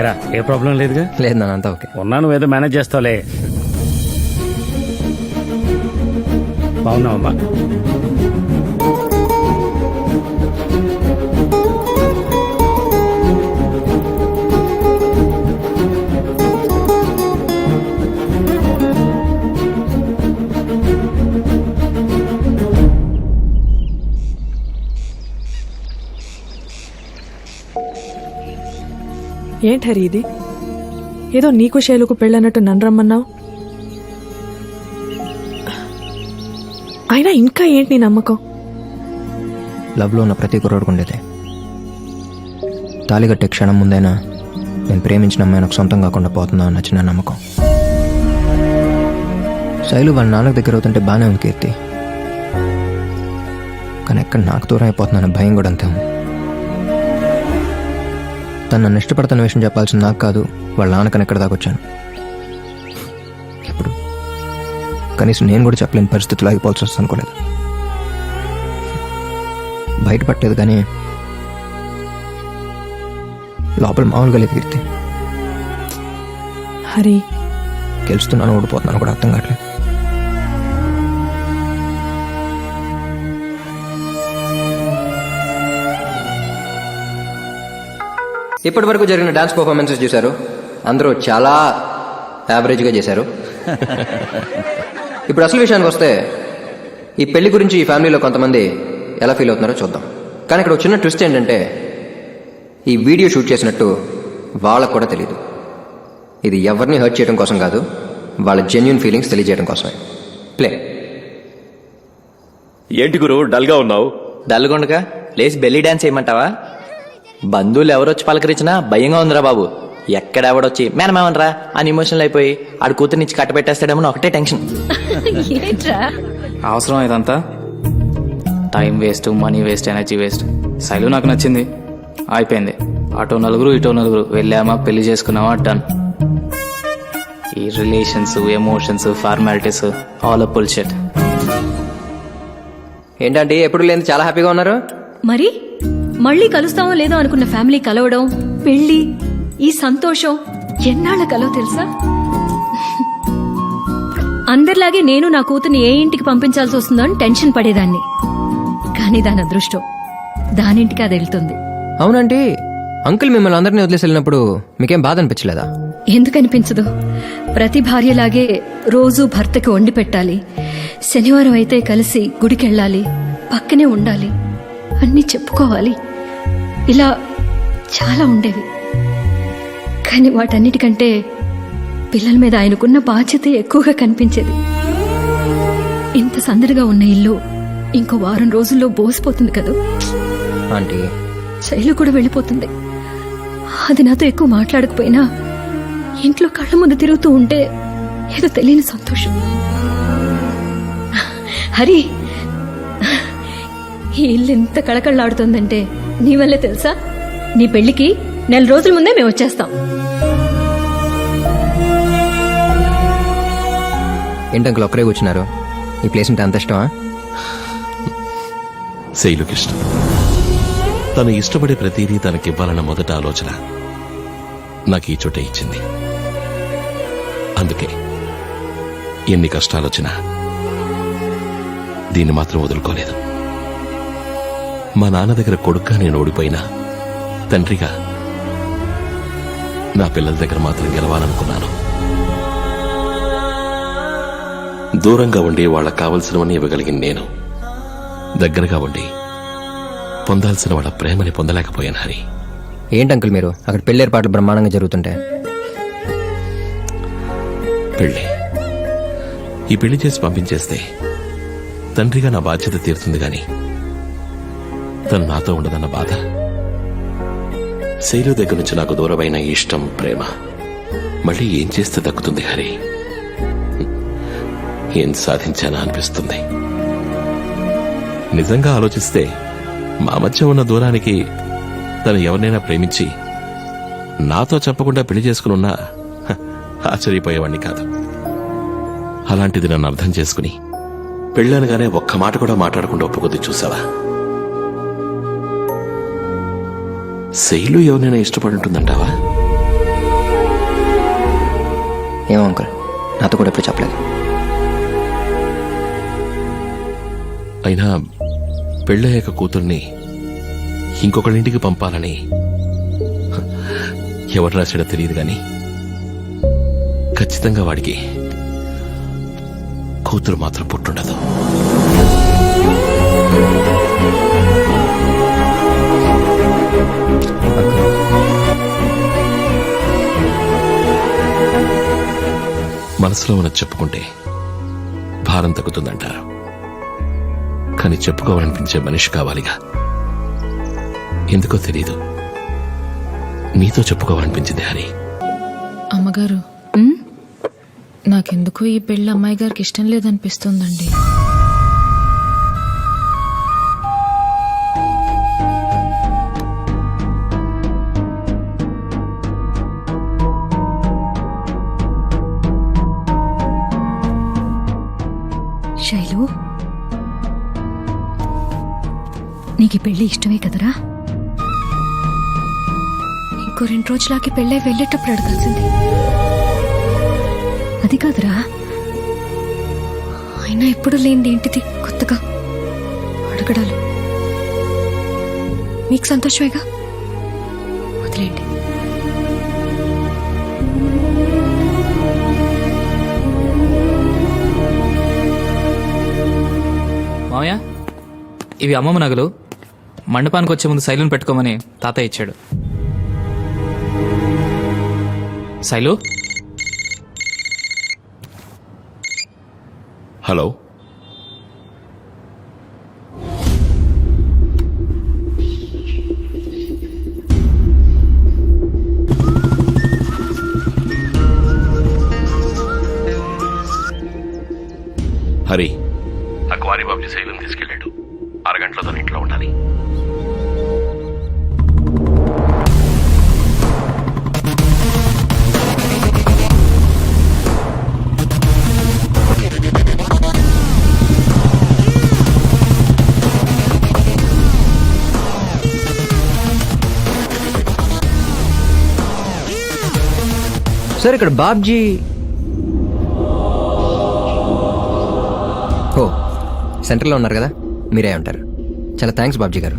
ఎరా, ఏ ప్రాబ్లం లేదుగా? లేదు నాన్న, అంతా ఓకే. ఉన్నా, నువ్వేదో మేనేజ్ చేస్తావులే. బాగున్నావమ్మా? ఏంటి హరి ఇది? ఏదో నీకు శైలుకు పెళ్ళన్నట్టు నన్ను రమ్మన్నావు. అయినా ఇంకా ఏంటి నీ నమ్మకం? లవ్ లో ఉన్న ప్రతి కుర్రోడుకు ఉండేదే. తాళి కట్టే క్షణం ముందైనా నేను ప్రేమించిన అమ్మాయి నాకు సొంతం కాకుండా పోతుందా అన్న చిన్న నమ్మకం. శైలు వాళ్ళ నాన్నకు దగ్గర అవుతుంటే బాగానే ఉంది కీర్తి, కానీ ఎక్కడ నాకు దూరం అయిపోతున్నాను భయం కూడా అంతే ఉంది. తను నన్ను ఇష్టపడుతున్న విషయం చెప్పాల్సింది నాకు కాదు, వాళ్ళ నాన్నకని ఎక్కడ దాకా వచ్చాను. ఇప్పుడు కనీసం నేను కూడా చెప్పలేని పరిస్థితులు ఆగిపోవాల్సి వస్తుంది అనుకోలేదు. బయటపట్టలేదు కానీ లోపల మామూలుగా లేదు కీర్తి. హరి, గెలుస్తున్నాను ఓడిపోతున్నాను కూడా అర్థం కావట్లేదు. ఇప్పటి వరకు జరిగిన డాన్స్ పర్ఫార్మెన్సెస్ చూశారు, అందరూ చాలా యావరేజ్గా చేశారు. ఇప్పుడు అసలు విషయానికి వస్తే ఈ పెళ్లి గురించి ఈ ఫ్యామిలీలో కొంతమంది ఎలా ఫీల్ అవుతున్నారో చూద్దాం. కానీ ఇక్కడ చిన్న ట్విస్ట్ ఏంటంటే ఈ వీడియో షూట్ చేసినట్టు వాళ్ళకు కూడా తెలియదు. ఇది ఎవరిని హర్ట్ చేయడం కోసం కాదు, వాళ్ళ జెన్యున్ ఫీలింగ్స్ తెలియజేయడం కోసమే. ప్లే. ఏంటి గురు డల్గా ఉన్నావు? డల్గొండగా లేచి బెల్లీ డాన్స్ చేయమంటావా? బంధువులు ఎవరొచ్చి పలకరించినా భయంగా ఉందిరా బాబు. ఎక్కడెవడొచ్చి మేనమేమనరా అని ఎమోషనల్ అయిపోయి ఆడు కూతురునిచ్చి కట్టబెట్టేస్తాడేమో ఒకటే టెన్షన్. అవసరం ఇదంతా? Time waste, money waste, energy waste. Shailu నాకు నచ్చింది, అయిపోయింది. అటో నలుగురు ఇటో నలుగురు, వెళ్ళామా పెళ్లి చేసుకున్నామా డన్. ఈ రిలేషన్స్, ఎమోషన్స్, ఫార్మాలిటీస్ ఆల్ అ బుల్షిట్. ఏంటంటే ఎప్పుడు లేని చాలా హ్యాపీగా ఉన్నారు. మరి మళ్ళీ కలుస్తామో లేదో అనుకున్న ఫ్యామిలీ కలవడం, పెళ్లి, ఈ సంతోషం ఎన్నాళ్ళ కలవ తెలుసా? అందరిలాగే నేను నా కూతుర్ని ఏ ఇంటికి పంపించాల్సి వస్తుందో అని టెన్షన్ పడేదాన్ని. కానీ దాని అదృష్టం దానింటికి అది వెళ్తుంది. అవునంటే అంకుల్ మిమ్మల్ని అందరినీ వదిలేసి వెళ్ళినప్పుడు మీకేం బాధ అనిపించలేదా? ఎందుకనిపించదు? ప్రతి భార్యలాగే రోజు భర్తకి వండి పెట్టాలి, శనివారం అయితే కలిసి గుడికెళ్ళాలి, పక్కనే ఉండాలి, అన్నీ చెప్పుకోవాలి, ఇలా చాలా ఉండేవి. కానీ వాటన్నిటికంటే పిల్లల మీద ఆయనకున్న బాధ్యత ఎక్కువగా కనిపించేది. ఇంత సందడిగా ఉన్న ఇల్లు ఇంకో వారం రోజుల్లో బోసిపోతుంది కదా. ఆంటీ, శైలు కూడా వెళ్ళిపోతుంది. అది నాతో ఎక్కువ మాట్లాడకపోయినా ఇంట్లో కళ్ళ ముందు తిరుగుతూ ఉంటే ఏదో తెలియని సంతోషం. హరి, ఈ ఇల్లు ఎంత కళకళలాడుతోందంటే నీ వల్లే తెలుసా? నీ పెళ్లికి 4 రోజుల ముందే మేము వచ్చేస్తాం. ఏంటి అంకుల్ ఒక్కరే కూర్చున్నారు? ఈ ప్లేస్ అంటే అంత ఇష్టమా? శైలుకి ఇష్టం. తను ఇష్టపడే ప్రతిదీ తనకివ్వాలన్న మొదట ఆలోచన నాకు ఈ చోటే ఇచ్చింది. అందుకే ఎన్ని కష్టాలొచ్చినా దీన్ని మాత్రం వదులుకోలేదు. మా నాన్న దగ్గర కొడుగ్గా నేను ఓడిపోయినా తండ్రిగా నా పిల్లల దగ్గర మాత్రం గెలవాలనుకున్నాను. దూరంగా ఉండి వాళ్ళకు కావలసినవన్నీ ఇవ్వగలిగిన నేను దగ్గరగా ఉండి పొందాల్సిన వాళ్ళ ప్రేమని పొందలేకపోయాను. హరి, ఏంటి అంకుల్ మీరు అక్కడ పెళ్లి ఏర్పాట్లు బ్రహ్మాండంగా జరుగుతుంటే? పెళ్ళి ఈ పెళ్లి చేసి పంపించేస్తే తండ్రిగా నా బాధ్యత తీరుతుంది గాని తను నాతో ఉండదన్న బాధ. శైలు దగ్గర నుంచి నాకు దూరమైన ఇష్టం, ప్రేమ మళ్ళీ ఏం చేస్తే దక్కుతుంది హరి? ఏం సాధించానా అనిపిస్తుంది. నిజంగా ఆలోచిస్తే మా మధ్య ఉన్న దూరానికి తను ఎవరినైనా ప్రేమించి నాతో చెప్పకుండా పెళ్లి చేసుకునున్నా ఆశ్చర్యపోయేవాణ్ణి కాదు. అలాంటిది నన్ను అర్థం చేసుకుని పెళ్ళనగానే ఒక్క మాట కూడా మాట్లాడకుండా ఒప్పుకొద్ది చూసావా? శైలు ఎవరినైనా ఇష్టపడి ఉంటుందంటావా? ఏమో అంకుల్, నాతో కూడా ఎప్పుడు చెప్పలేదు. అయినా పెళ్ళయ్యాక కూతుర్ని ఇంకొకళ్ళింటికి పంపాలని ఎవరు రాశాడో తెలియదు గాని ఖచ్చితంగా వాడికి కూతురు మాత్రం పుట్టుండదు. మనసులో ఉన్నది చెప్పుకుంటే భారం తగ్గుతుందంటారు. కానీ చెప్పుకోవాలనిపించే మనిషి కావాలిగా. ఎందుకో తెలీదు, నీతో చెప్పుకోవాలనిపించింది హరి. అమ్మగారు, నాకెందుకో ఈ పెళ్లి అమ్మాయి గారికి ఇష్టం లేదనిపిస్తుందండి. శైలు, నీకు ఈ పెళ్లి ఇష్టమే కదరా? ఇంకో 2 రోజులకి పెళ్ళై వెళ్ళేటప్పుడు అడగాల్సింది. అది కాదురా, అయినా ఎప్పుడు లేనిది ఏంటిది కొత్తగా అడగడాలు? మీకు సంతోషమేగా, వదిలేండి. మామయ్య, ఇవి అమ్మమ్మ నగలు. మండపానికి వచ్చే ముందు శైలుని పెట్టుకోమని తాతయ్య ఇచ్చాడు. శైలు, హలో. హరి, అక్వారి బాబుని శైలం తీసుకెళ్ళాడు. అరగంటలో తన ఇంట్లో ఉండాలి. సార్ ఇక్కడ బాబ్జీ సెంటర్లో ఉన్నారు కదా, మీరే ఉంటారు. చాలా థ్యాంక్స్ బాబ్జీ గారు,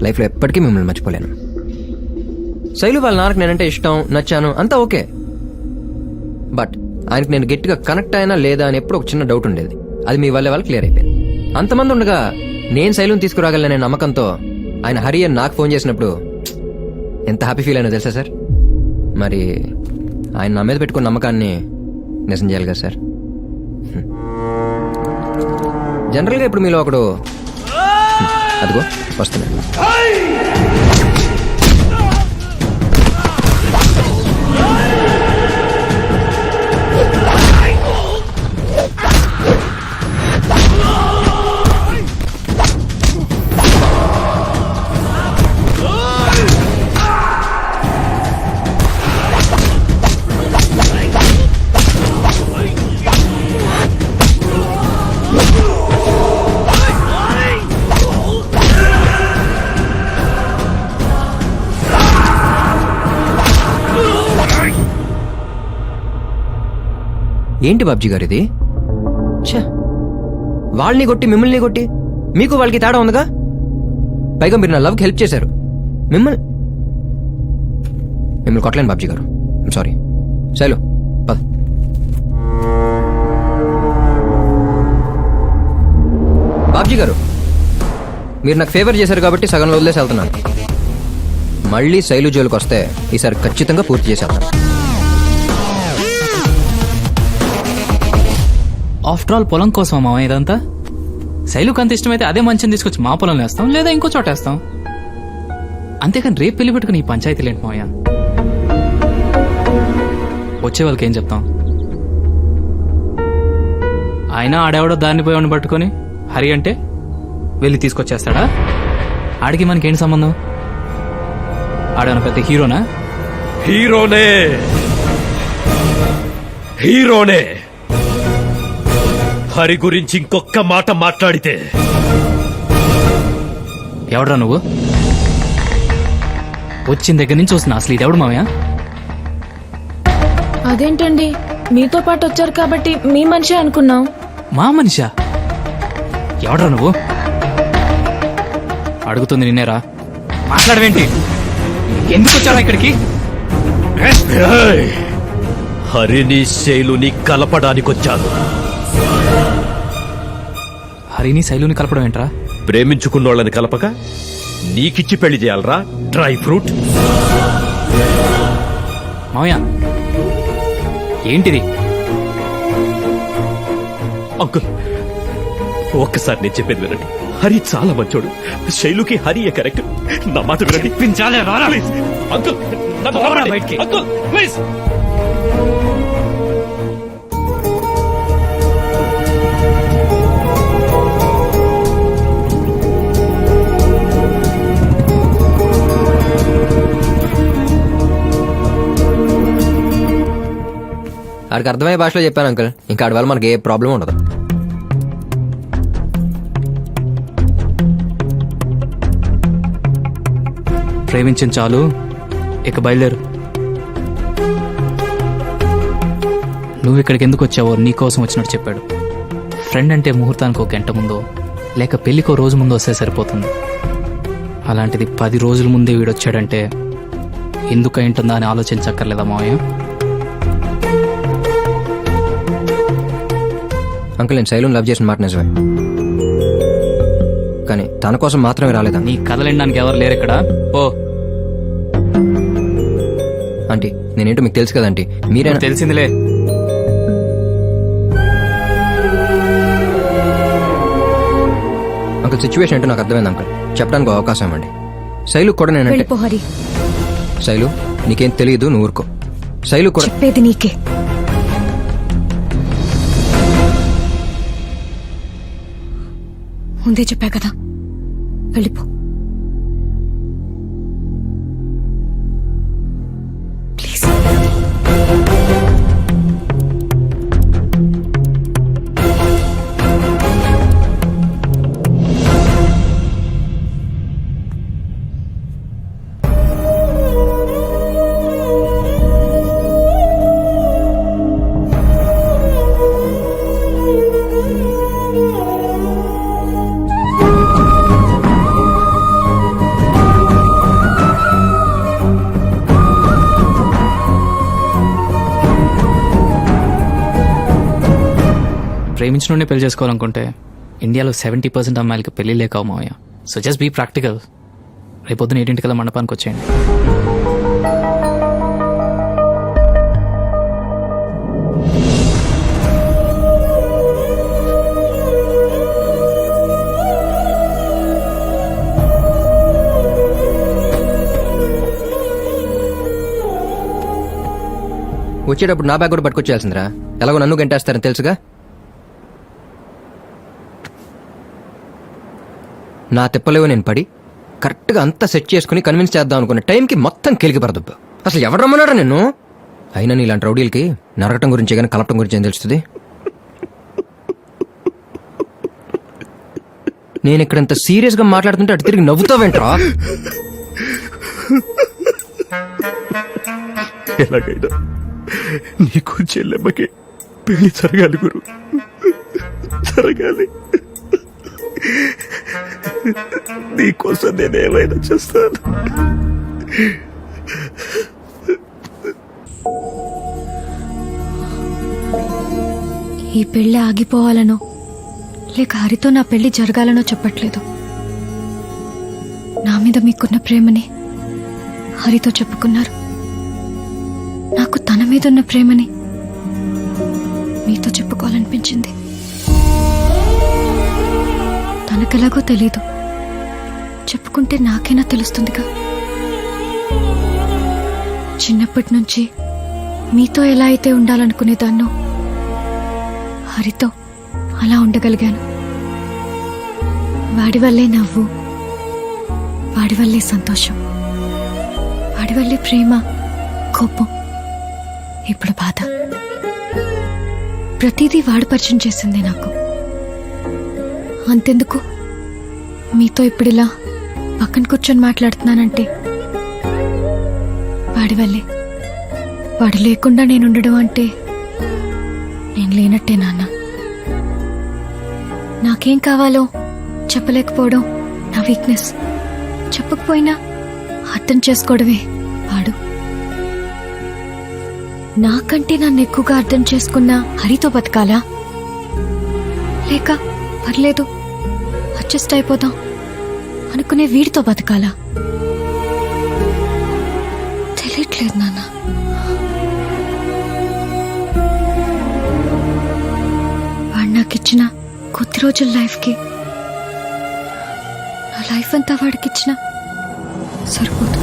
లైఫ్లో ఎప్పటికీ మిమ్మల్ని మర్చిపోలేను. శైలు వాళ్ళ నాన్నకు నేనంటే ఇష్టం, నచ్చాను, అంతా ఓకే. బట్ ఆయనకు నేను గట్టిగా కనెక్ట్ అయినా లేదా అని ఎప్పుడు ఒక చిన్న డౌట్ ఉండేది. అది మీ వల్ల క్లియర్ అయిపోయింది. అంతమంది ఉండగా నేను శైలుని తీసుకురాగలనే నమ్మకంతో ఆయన హరి అని నాకు ఫోన్ చేసినప్పుడు ఎంత హ్యాపీ ఫీల్ అయినా తెలుసా సార్? మరి ఆయన నా మీద పెట్టుకున్న నమ్మకాన్ని నిజం చేయాలి కదా సార్. జనరల్గా ఇప్పుడు మీలో ఒకడు అదిగో వస్తున్నాడు. ఏంటి బాబ్జీ గారు ఇది? ఛే, వాళ్ళని కొట్టి మిమ్మల్ని కొట్టి మీకు వాళ్ళకి తేడా ఉందిగా. పైగా మీరు నా లవ్కి హెల్ప్ చేశారు. మిమ్మల్ని కొట్టలేను బాబ్జీ గారు, సారీ. శైలు పద. బాబ్జీ గారు, మీరు నాకు ఫేవర్ చేశారు కాబట్టి సగంలో వదిలేసి వెళ్తున్నాను. మళ్ళీ శైలు జోలికి వస్తే ఈసారి ఖచ్చితంగా పూర్తి చేసి వెళ్తాను. ఆఫ్టర్ ఆల్ పొలం కోసం మామ ఇదంతా. శైలుకు అంత ఇష్టమైతే అదే మంచిని తీసుకొచ్చి మా పొలంలో వేస్తాం, లేదా ఇంకో చోట వేస్తాం. అంతేకాని రేపు పెళ్లి పెట్టుకుని ఈ పంచాయతీలు ఏంటి మావయ్య? వచ్చే వాళ్ళకి ఏం చెప్తాం? అయినా ఆడెవడో దాన్ని పోయి పట్టుకొని హరి అంటే వెళ్ళి తీసుకొచ్చేస్తాడా? ఆడికి మనకేంటి సంబంధం? ఆడేమన్నా పెద్ద హీరోనా? హీరోనే. హరి గురించి ఇంకొక్క మాట మాట్లాడితే ఎవడ్రా నువ్వు? వచ్చిన దగ్గర నుంచి వస్తున్నా. అసలు ఇది ఎవడు మావయ్య? అదేంటండి, మీతో పాటు వచ్చారు కాబట్టి మీ మనిషి అనుకున్నాం. మా మనిషా? ఎవడ్రా నువ్వు? అడుగుతుంది నిన్నేరా, మాట్లాడవేంటి? ఎందుకు వచ్చారా ఇక్కడికి? హరిని శైలుని కలపడానికొచ్చాను. హరిని శైలుని కలపడం ఏంట్రా? ప్రేమించుకున్నోళ్ళని కలపక నీకిచ్చి పెళ్లి చేయాలరా డ్రై ఫ్రూట్? మావయ్య ఏంటిది? అంకుల్, ఒక్కసారి నేను చెప్పేది వినండి. హరి చాలా మంచోడు. శైలుకి హరియే కరెక్ట్. నా మాట వినండి. ప్లీజ్. అంకుల్, నన్ను వదలండి. Uncle, please. ఆడికి అర్థమయ్యే భాషలో చెప్పాను అంకుల్. ఇంకా ఆడి వల్ల మనకి ఏ ప్రాబ్లం ఉండదు. ప్రేమించిన చాలు, ఇక బయలుదేరు. నువ్వు ఇక్కడికి ఎందుకు వచ్చావో నీకోసం వచ్చినట్టు చెప్పాడు. ఫ్రెండ్ అంటే ముహూర్తానికి ఒక గంట ముందో లేక పెళ్లికో రోజు ముందో వస్తే సరిపోతుంది. అలాంటిది 10 రోజుల ముందే వీడొచ్చాడంటే ఎందుకు అయింటుందా అని ఆలోచించక్కర్లేదా మావయ్య? అంకుల్, నేను శైలుని లవ్ చేసిన మాట నిజమే, కానీ తన కోసం మాత్రమే రాలేదా? నీ కథలెనడానికి ఎవరు లేరు ఇక్కడ. ఓ ఆంటీ, నేనేంటో మీకు తెలుసు కదంటీ. మీరే తెలిసిందిలే. అంకుల్, సిచ్యువేషన్ ఏంటో నాకు అర్థమైంది అంకుల్. చెప్పడానికి అవకాశం ఇవ్వండి. శైలు కూడా నేనంటే. వెళ్ళిపో హరి. శైలు, నీకేం తెలియదు, నువ్వు ఊరుకో. శైలు కూడా చెప్పేది నీకే. ముందే చెప్పా కదా, వెళ్ళిపో. ప్లీజ్. ప్రేమించిన పెళ్లి చేసుకోవాలనుకుంటే ఇండియాలో 70% అమ్మాయిలకి పెళ్లి లేకావు మావయ్య. So just be practical. రేపొద్దున 8 మండపానికి వచ్చేయండి. వచ్చేటప్పుడు నా బ్యాగ్ కూడా పట్టుకొచ్చేయాల్సిందిరా. ఎలాగో నన్ను గంటేస్తారని తెలుసుగా. నా తిప్పలేవో నేను పడి కరెక్ట్గా అంతా సెట్ చేసుకుని కన్విన్స్ చేద్దాం అనుకున్న టైంకి మొత్తం కెలికి పరదబ్బు. అసలు ఎవరు రమ్మన్నాడా నిన్ను? అయినా నీ ఇలాంటి రౌడీలకి నరకటం గురించి కానీ కలపటం గురించి ఏం తెలుస్తుంది? నేను ఇక్కడ ఇంత సీరియస్గా మాట్లాడుతుంటే అటు తిరిగి నవ్వుతావేంట్రా? ఎలాగైనా నీకు చెల్లెమ్మకి పెళ్లి జరగాలి గురు, జరగాలి. నీకోసం నేను ఏమైనా చేస్తాను. ఈ పెళ్లి ఆగిపోవాలనో లేక హరితో నా పెళ్లి జరగాలనో చెప్పట్లేదు. నా మీద మీకున్న ప్రేమని హరితో చెప్పుకున్నారు. నాకు తన మీద ఉన్న ప్రేమని మీతో చెప్పుకోవాలనిపించింది. తనకెలాగో తెలీదు, చెప్పుకుంటే నాకైనా తెలుస్తుందిగా. చిన్నప్పటి నుంచి మీతో ఎలా అయితే ఉండాలనుకునేదాన్నో హరితో అలా ఉండగలిగాను. వాడి వల్లే నవ్వు, వాడి వల్లే సంతోషం, వాడి వల్లే ప్రేమ, కోపం, ఇప్పుడు బాధ. ప్రతిదీ వాడు పరిచయం చేసింది నాకు. అంతెందుకు, మీతో ఇప్పుడిలా పక్కన కూర్చొని మాట్లాడుతున్నానంటే వాడి వల్లే. వాడు లేకుండా నేను ఉండడం అంటే నేను లేనట్టే నాన్న. నాకేం కావాలో చెప్పలేకపోవడం నా వీక్నెస్. చెప్పకపోయినా అర్థం చేసుకోవడమే వాడు. నాకంటే నన్ను ఎక్కువగా అర్థం చేసుకున్న హరితో బతకాలా, లేక పర్లేదు అడ్జస్ట్ అయిపోదాం అనుకునే వీడితో బతకాలా తెలియట్లేదు నాన్న. వాడు నాకిచ్చిన కొద్ది రోజుల లైఫ్కి నా లైఫ్ అంతా వాడికిచ్చిన సరిపోదు.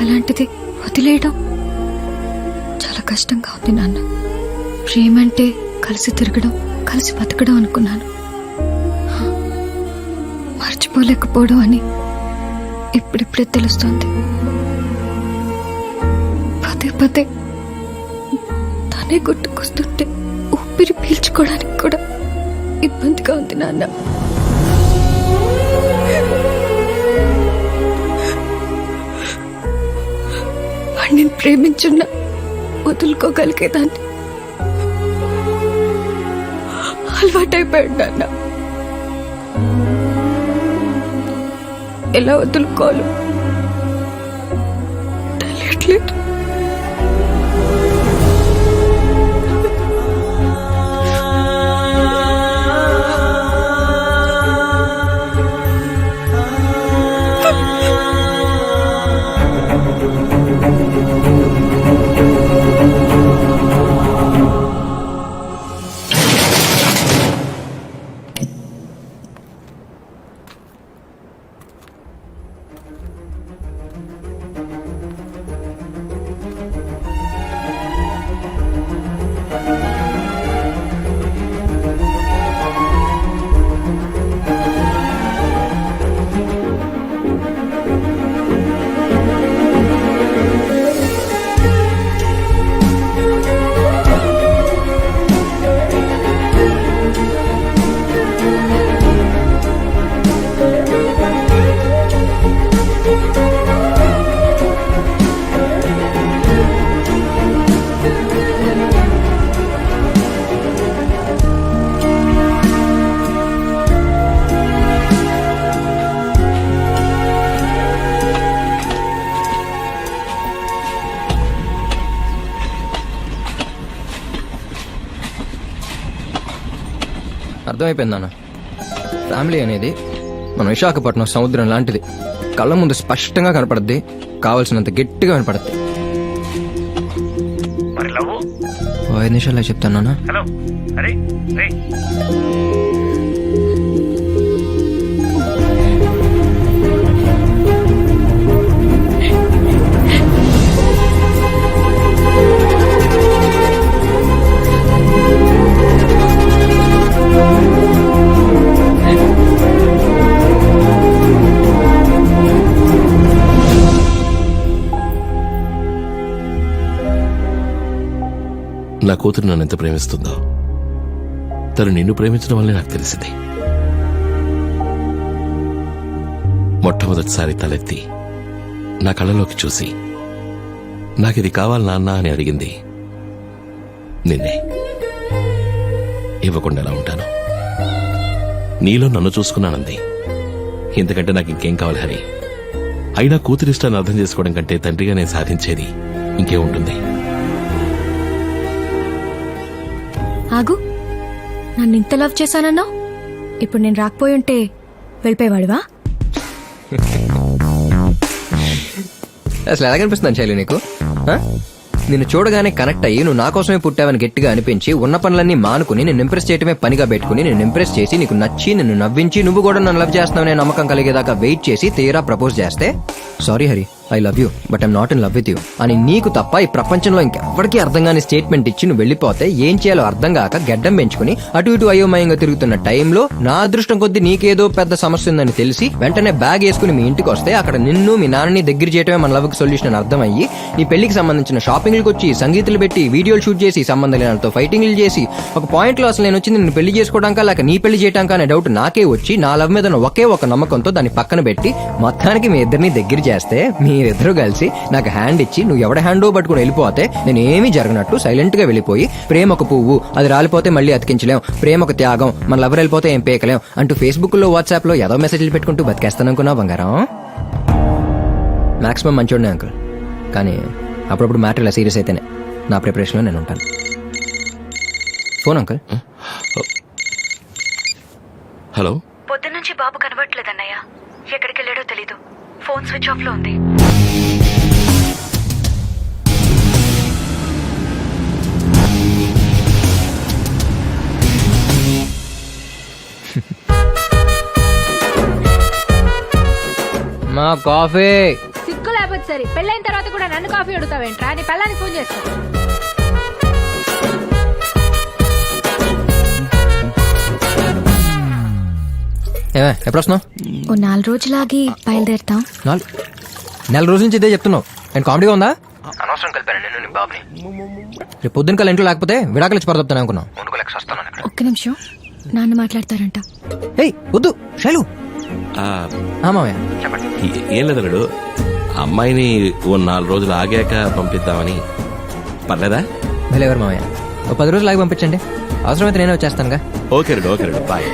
అలాంటిది వదిలేయడం చాలా కష్టంగా ఉంది నాన్న. ప్రేమంటే కలిసి తిరగడం, కలిసి బతకడం అనుకున్నాను. మర్చిపోలేకపోవడం అని ఇప్పుడిప్పుడే తెలుస్తోంది. పదే పదే తనే గుర్తుకొస్తుంటే ఊపిరి పీల్చుకోవడానికి కూడా ఇబ్బందిగా ఉంది నాన్న. వాడిని ప్రేమించున్నా వదులుకోగలిగేదాన్ని. అలవాటైపోయాడు నాన్న. ఎలా వదులుకోవాలో తెలియట్లేదు. అర్థమైపోయింది నాన్న. ఫ్యామిలీ అనేది మన విశాఖపట్నం సముద్రం లాంటిది. కళ్ళ ముందు స్పష్టంగా కనపడద్ది, కావలసినంత గట్టిగా కనపడద్ది. 5 నిమిషాల్లో చెప్తాను నాన్న. హలో, అరే రే. నా కూతురు నన్ను ఎంత ప్రేమిస్తుందో తను నిన్ను ప్రేమించడం వల్లే నాకు తెలిసింది. మొట్టమొదటిసారి తలెత్తి నా కళ్ళలోకి చూసి నాకిది కావాలి నాన్న అని అడిగింది నిన్నే. ఇవ్వకుండా ఎలా ఉంటాను? నీలో నన్ను చూసుకున్నానంది. ఇంతకంటే నాకు ఇంకేం కావాలి హరి? అయినా కూతురిష్టాన్ని అర్థం చేసుకోవడం కంటే తండ్రిగా నేను సాధించేది ఇంకేముంటుంది? ఆగు, నన్ను ఇంత లవ్ చేశానన్నావు. ఇప్పుడు నేను రాకపోయి ఉంటే వెళ్ళిపోయేవాడివా? అసలు ఎలాగనిపిస్తుందని శైలు నీకు? నిన్ను చూడగానే కనెక్ట్ అయ్యి నువ్వు నా కోసమే పుట్టావని గట్టిగా అనిపించి ఉన్న పనులన్నీ మానుకుని నేను ఇంప్రెస్ చేయటమే పనిగా పెట్టుకుని నేను ఇంప్రెస్ చేసి నీకు నచ్చి నిన్ను నవ్వించి నువ్వు కూడా నన్ను లవ్ చేస్తున్నావనే నమ్మకం కలిగేదాకా వెయిట్ చేసి తీరా ప్రపోజ్ చేస్తే sorry Hari, I love you but I'm not in love with you అని నీకు తప్ప ఈ ప్రపంచంలో ఇంకెవ్వరికీ అర్థం కాని స్టేట్మెంట్ ఇచ్చి నువ్వు వెళ్ళిపోతే ఏం చేయాలో అర్థం కాక గడ్డం పెంచుకుని అటు ఇటు అయోమయంగా తిరుగుతున్న టైంలో నా అదృష్టం కొద్దీ నీకేదో పెద్ద సమస్య ఉందని తెలిసి వెంటనే బ్యాగ్ వేసుకుని మీ ఇంటికి వస్తే అక్కడ నిన్ను మీ నాన్నని దగ్గర చేయటమే మన లవ్కి సొల్యూషన్ అని అర్థమయ్యి నీ పెళ్లికి సంబంధించిన షాపింగ్లకు వచ్చి సంగీతాలు పెట్టి వీడియోలు షూట్ చేసి సంబంధం లేనితో ఫైటింగ్లు చేసి ఒక పాయింట్ లో అసలు నేను వచ్చింది నిన్ను పెళ్లి చేసుకోవడానికా లేక నీ పెళ్లి చేయడానికా అనే డౌట్ నాకే వచ్చి నా లవ్ మీద ఒకే ఒక నమ్మకంతో దాన్ని పక్కన పెట్టి మొత్తానికి మీ ఇద్దరిని దగ్గర చేస్తే మీరిద్దరూ కలిసి నాకు హ్యాండ్ ఇచ్చి నువ్వు ఎవడ హ్యాండో పట్టుకుని వెళ్ళిపోతే నేను ఏమీ జరగనట్టు సైలెంట్ గా వెళ్ళిపోయి ప్రేమ ఒక పువ్వు, అది రాలిపోతే మళ్ళీ అతికించలేం, ప్రేమ ఒక త్యాగం, మన లవర్ వెళ్ళిపోతే ఏం పేకలేం అంటూ ఫేస్బుక్ లో వాట్సాప్ లో ఏదో మెసేజ్లు పెట్టుకుంటూ బతికేస్తాననుకున్నావు బంగారం. మాక్సిమం మంచోడినే అంకుల్, కానీ అప్పుడప్పుడు మ్యాటర్ ఇలా సీరియస్ అయితేనే నా ప్రిపరేషన్లో నేను ఉంటాను. Phone uncle. హలో. పొద్దున్నుంచి బాబు కనబడట్లేదన్నయ్య. ఎక్కడికి వెళ్ళాడో తెలీదు. ఫోన్ స్విచ్ ఆఫ్ లో ఉంది. మా కాఫీ. సిగ్గు లేకపోతే సరే, పెళ్ళైన తర్వాత కూడా నన్ను కాఫీ అడుగుతావేంట్రా? నీ పెళ్ళానికి ఫోన్ చేస్తా. ఎప్పుడు వస్తున్నావు? ఓ 4 రోజులాగి బయలుదేరుతాం. 4 నెల రోజుల నుంచి ఇదే చెప్తున్నావు. నేను కామెడీగా ఉందా? అనవసరం కలిపాను నేను నీ బాబుని. రేపు పొద్దున్న కల్లా ఇంట్లో లేకపోతే విడాకులు ఇచ్చి పరదొప్తాను అనుకున్నావు. ఒక్క నిమిషం, నాన్న మాట్లాడతారంట. ఏయ్ వద్దు శైలు. మామయ్య ఏం లేదన్నాడు, అమ్మాయిని ఓ 4 రోజులు ఆగాక పంపిద్దామని. పర్లేదా? ఎవరు మామయ్య, ఓ 10 రోజులు ఆగి పంపించండి. అవసరమైతే నేనే వచ్చేస్తానుగా. Okay Reddy, okay Reddy, bye.